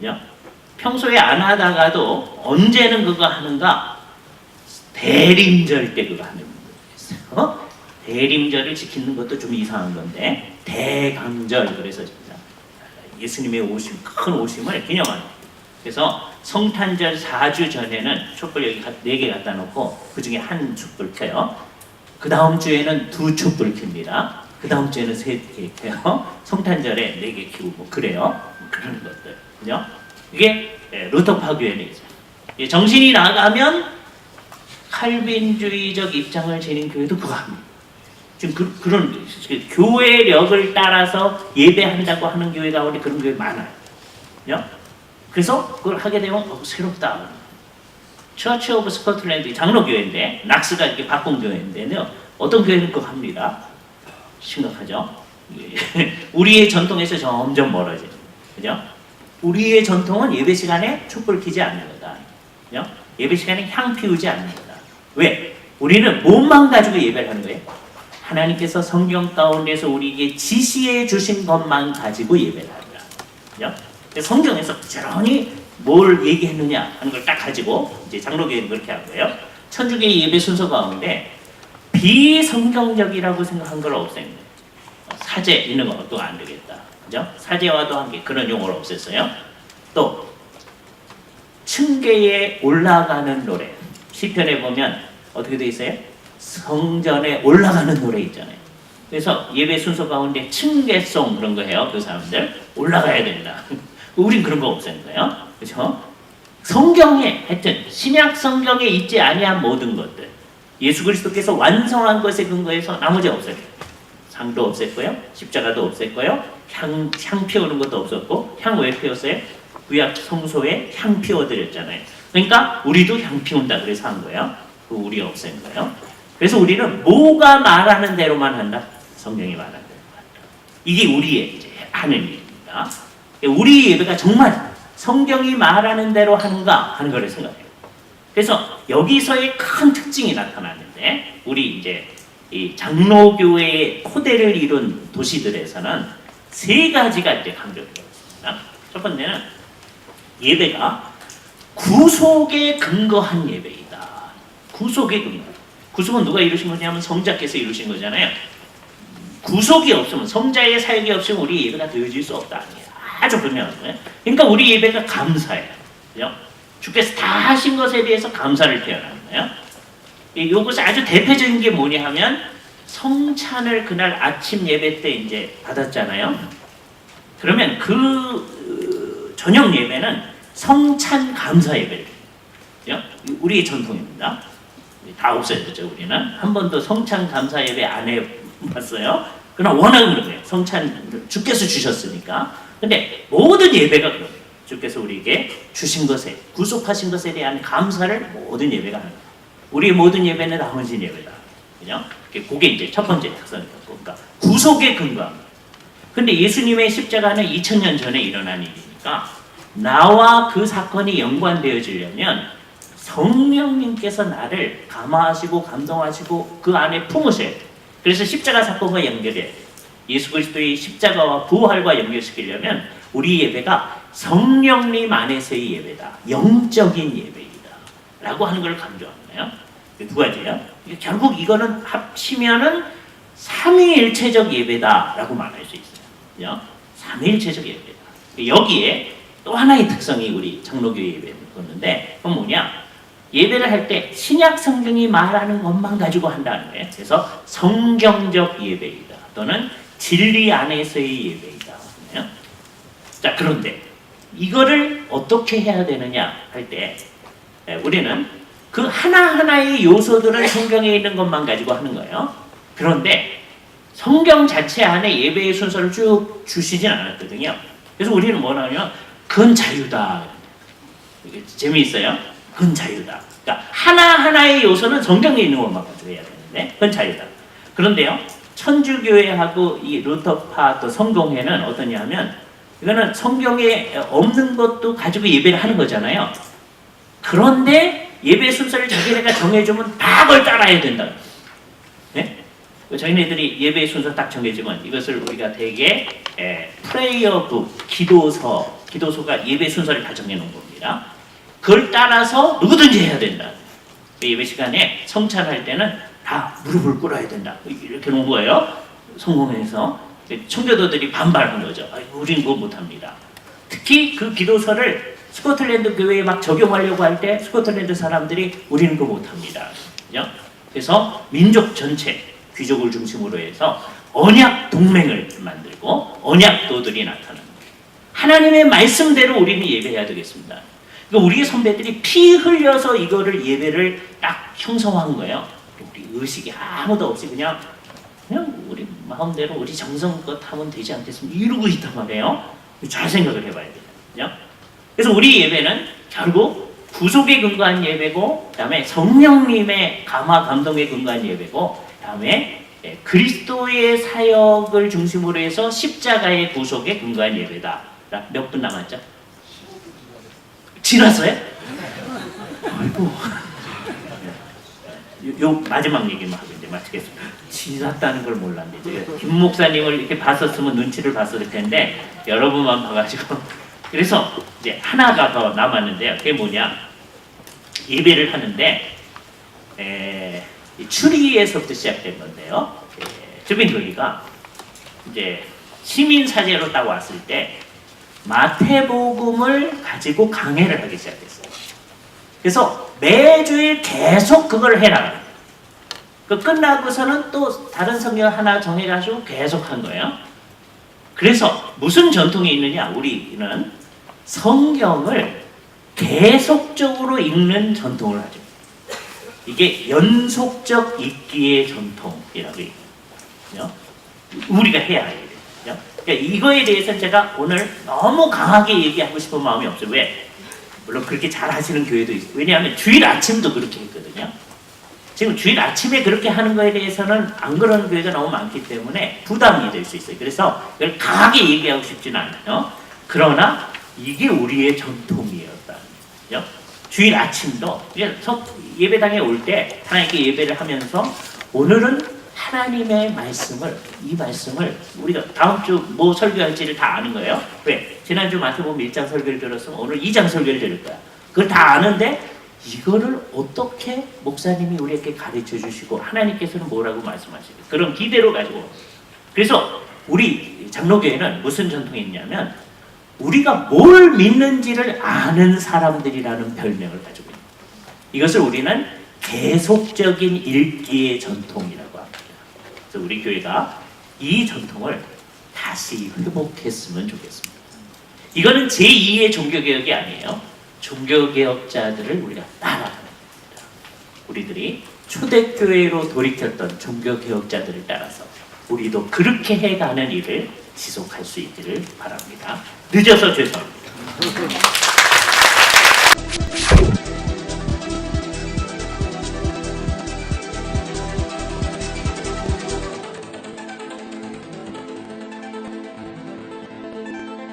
거예요. 평소에 안 하다가도 언제는 그거 하는가? 대림절 때 그거 하는 분들이 있어요. 대림절을 지키는 것도 좀 이상한 건데, 대강절, 그래서 진짜 예수님의 오심, 큰 오심을 기념하는. 그래서 성탄절 4주 전에는 촛불 여기 4개 갖다 놓고 그 중에 한 촛불 켜요. 그 다음 주에는 2 촛불 켭니다. 그 다음 주에는 3개 켜요. 성탄절에 4개 켜고 뭐 그래요. 그런 것들. 그죠? 이게 루터파 교회는 있어요. 정신이 나가면 칼빈주의적 입장을 지닌 교회도 그거 합니다. 지금 그런 교회력을 따라서 예배한다고 하는 교회 가운데 그런 교회 많아요. 그죠? 그래서 그걸 하게 되면 새롭다. 처치 오브 스코틀랜드 장로교회인데 낙스가 이렇게 바꾼 교회인데요. 어떤 교회는 그거 합니다. 심각하죠. 우리의 전통에서 점점 멀어지는 거죠. 그죠? 우리의 전통은 예배 시간에 촛불 켜지 않는 거다. 그죠? 예배 시간에 향 피우지 않는 거다. 왜? 우리는 몸만 가지고 예배를 하는 거예요. 하나님께서 성경 가운데서 우리에게 지시해 주신 것만 가지고 예배를 하더라. 그죠? 성경에서 부지런히 뭘 얘기했느냐 하는 걸 딱 가지고 이제 장로교회는 그렇게 한 거예요. 천주교 예배 순서 가운데 비성경적이라고 생각한 걸 없앤 거예요. 사제 이런 것도 안 되겠다. 그죠? 사제와도 함께 그런 용어를 없앴어요. 또 층계에 올라가는 노래. 시편에 보면 어떻게 돼 있어요? 성전에 올라가는 노래 있잖아요. 그래서 예배 순서 가운데 층계송 그런 거 해요. 그 사람들 올라가야 된다. 우린 그런 거 없앤 거예요. 그렇죠? 성경에 하여튼 신약 성경에 있지 아니한 모든 것들 예수 그리스도께서 완성한 것에 근거해서 나머지 없어요. 상도 없앴고요. 십자가도 없앴고요. 향 피우는 것도 없었고 향 왜 피웠어요? 구약 성소에 향 피워드렸잖아요. 그러니까 우리도 향 피운다 그래서 한 거예요. 그 우리 없앤 거예요. 그래서 우리는 뭐가 말하는 대로만 한다. 성경이 말하는 대로만 한다. 이게 우리의 이제 하는 일입니다. 우리 예배가 정말 성경이 말하는 대로 하는가 하는 걸 생각해요. 그래서 여기서의 큰 특징이 나타나는데 우리 이제 이 장로교회의 토대를 이룬 도시들에서는 세 가지가 이제 강조되어 있습니다. 첫 번째는 예배가 구속에 근거한 예배이다. 구속에 근거. 구속은 누가 이루신 거냐면 성자께서 이루신 거잖아요. 구속이 없으면 성자의 사역이 없으면 우리 예배가 되어질 수 없다. 아주 분명한 거예요. 그러니까 우리 예배가 감사예요. 그죠? 주께서 다 하신 것에 대해서 감사를 표현하는 거예요. 이것이 아주 대표적인 게 뭐냐 하면 성찬을 그날 아침 예배 때 이제 받았잖아요. 그러면 그 저녁 예배는 성찬 감사 예배를 해요. 우리의 전통입니다. 다 없어졌죠. 우리는 한 번도 성찬 감사 예배 안 해봤어요. 그러나 워낙 그런 거예요. 성찬 주께서 주셨으니까. 근데 모든 예배가 그런 거예요. 주께서 우리에게 주신 것에 구속하신 것에 대한 감사를 모든 예배가 하는 거예요. 우리의 모든 예배는 나머지 예배다. 그죠? 그게 이제 첫 번째 특성이었고, 그러니까 구속에 근거합니다. 근데 예수님의 십자가는 2000년 전에 일어난 일이니까 나와 그 사건이 연관되어지려면 성령님께서 나를 감화하시고 감동하시고 그 안에 품으셔야 돼요. 그래서 십자가 사건과 연결해야 돼요. 예수 그리스도의 십자가와 부활과 연결시키려면 우리 예배가 성령님 안에서의 예배다. 영적인 예배이다. 라고 하는 걸 강조하는 거예요. 두 가지예요. 결국 이거는 합치면은 삼위일체적 예배다라고 말할 수 있어요. 삼위일체적 예배다. 여기에 또 하나의 특성이 우리 장로교회 예배는 있는데 그건 뭐냐? 예배를 할 때 신약 성경이 말하는 것만 가지고 한다는 거예요. 그래서 성경적 예배이다. 또는 진리 안에서의 예배이다. 자, 그런데 이거를 어떻게 해야 되느냐 할 때 우리는 그 하나하나의 요소들은 성경에 있는 것만 가지고 하는 거예요. 그런데 성경 자체 안에 예배의 순서를 쭉 주시진 않았거든요. 그래서 우리는 뭐냐면 그건 자유다. 재미있어요. 그건 자유다. 그러니까 하나하나의 요소는 성경에 있는 것만 가지고 해야 되는데 그건 자유다. 그런데요. 천주교회하고 이 루터파 또 성공회는 어떠냐면 이거는 성경에 없는 것도 가지고 예배를 하는 거잖아요. 그런데 예배 순서를 자기네가 정해주면 다 그걸 따라야 된다. 네? 저희네들이 예배 순서 딱 정해주면 이것을 우리가 되게 프레이어북, 기도서가 예배 순서를 다 정해놓은 겁니다. 그걸 따라서 누구든지 해야 된다. 예배 시간에 성찬할 때는 다 무릎을 꿇어야 된다. 이렇게 놓은 거예요. 성공해서 청교도들이 반발한 거죠. 우린 그거 못합니다. 특히 그 기도서를 스코틀랜드 교회에 막 적용하려고 할 때 스코틀랜드 사람들이 우리는 그거 못합니다. 그래서 민족 전체, 귀족을 중심으로 해서 언약 동맹을 만들고 언약도들이 나타나는 거예요. 하나님의 말씀대로 우리는 예배해야 되겠습니다. 그러니까 우리의 선배들이 피 흘려서 이거를 예배를 딱 형성한 거예요. 우리 의식이 아무도 없이 그냥 우리 마음대로 우리 정성껏 하면 되지 않겠습니까? 이러고 있단 말이에요. 잘 생각을 해봐야 돼요. 그래서 우리 예배는 결국 구속에 근거한 예배고, 그 다음에 성령님의 감화 감동에 근거한 예배고, 그 다음에 그리스도의 사역을 중심으로 해서 십자가의 구속에 근거한 예배다. 몇 분 남았죠? 지났어요? 아이고. 요 마지막 얘기만 하고 이제 마치겠습니다. 지났다는 걸 몰랐는데 김 목사님을 이렇게 봤었으면 눈치를 봤을 텐데 여러분만 봐가지고 그래서 이제 하나가 더 남았는데요. 그게 뭐냐? 예배를 하는데 추리에서부터 시작된 건데요. 주빈교회가 이제 시민 사제로 딱 왔을 때 마태복음을 가지고 강해를 하기 시작했어요. 그래서 매주일 계속 그걸 해라. 그 끝나고서는 또 다른 성경 하나 정해가지고 계속 한 거예요. 그래서 무슨 전통이 있느냐? 우리는 성경을 계속적으로 읽는 전통을 하죠. 이게 연속적 읽기의 전통이라고 얘기해요. 우리가 해야 해요. 그러니까 이거에 대해서 제가 오늘 너무 강하게 얘기하고 싶은 마음이 없어요. 왜? 물론 그렇게 잘 하시는 교회도 있어요. 왜냐하면 주일 아침도 그렇게 했거든요. 지금 주일 아침에 그렇게 하는 거에 대해서는 안 그런 교회가 너무 많기 때문에 부담이 될 수 있어요. 그래서 이걸 강하게 얘기하고 싶지는 않아요. 그러나 이게 우리의 전통이었다는 거죠. 주일 아침도 예배당에 올 때 하나님께 예배를 하면서 오늘은 하나님의 말씀을 이 말씀을 우리가 다음 주 뭐 설교할지를 다 아는 거예요. 왜? 지난주 마태복음 1장 설교를 들었으면 오늘 2장 설교를 들을 거야. 그걸 다 아는데 이거를 어떻게 목사님이 우리에게 가르쳐 주시고 하나님께서는 뭐라고 말씀하시고 그런 기대로 가지고 그래서 우리 장로교회는 무슨 전통이 있냐면 우리가 뭘 믿는지를 아는 사람들이라는 별명을 가지고 있는 이것을 우리는 계속적인 읽기의 전통이라고 합니다. 그래서 우리 교회가 이 전통을 다시 회복했으면 좋겠습니다. 이거는 제2의 종교개혁이 아니에요. 종교개혁자들을 우리가 따라가는 겁니다. 우리들이 초대교회로 돌이켰던 종교개혁자들을 따라서 우리도 그렇게 해가는 일을 지속할 수 있기를 바랍니다. 늦어서 죄송합니다.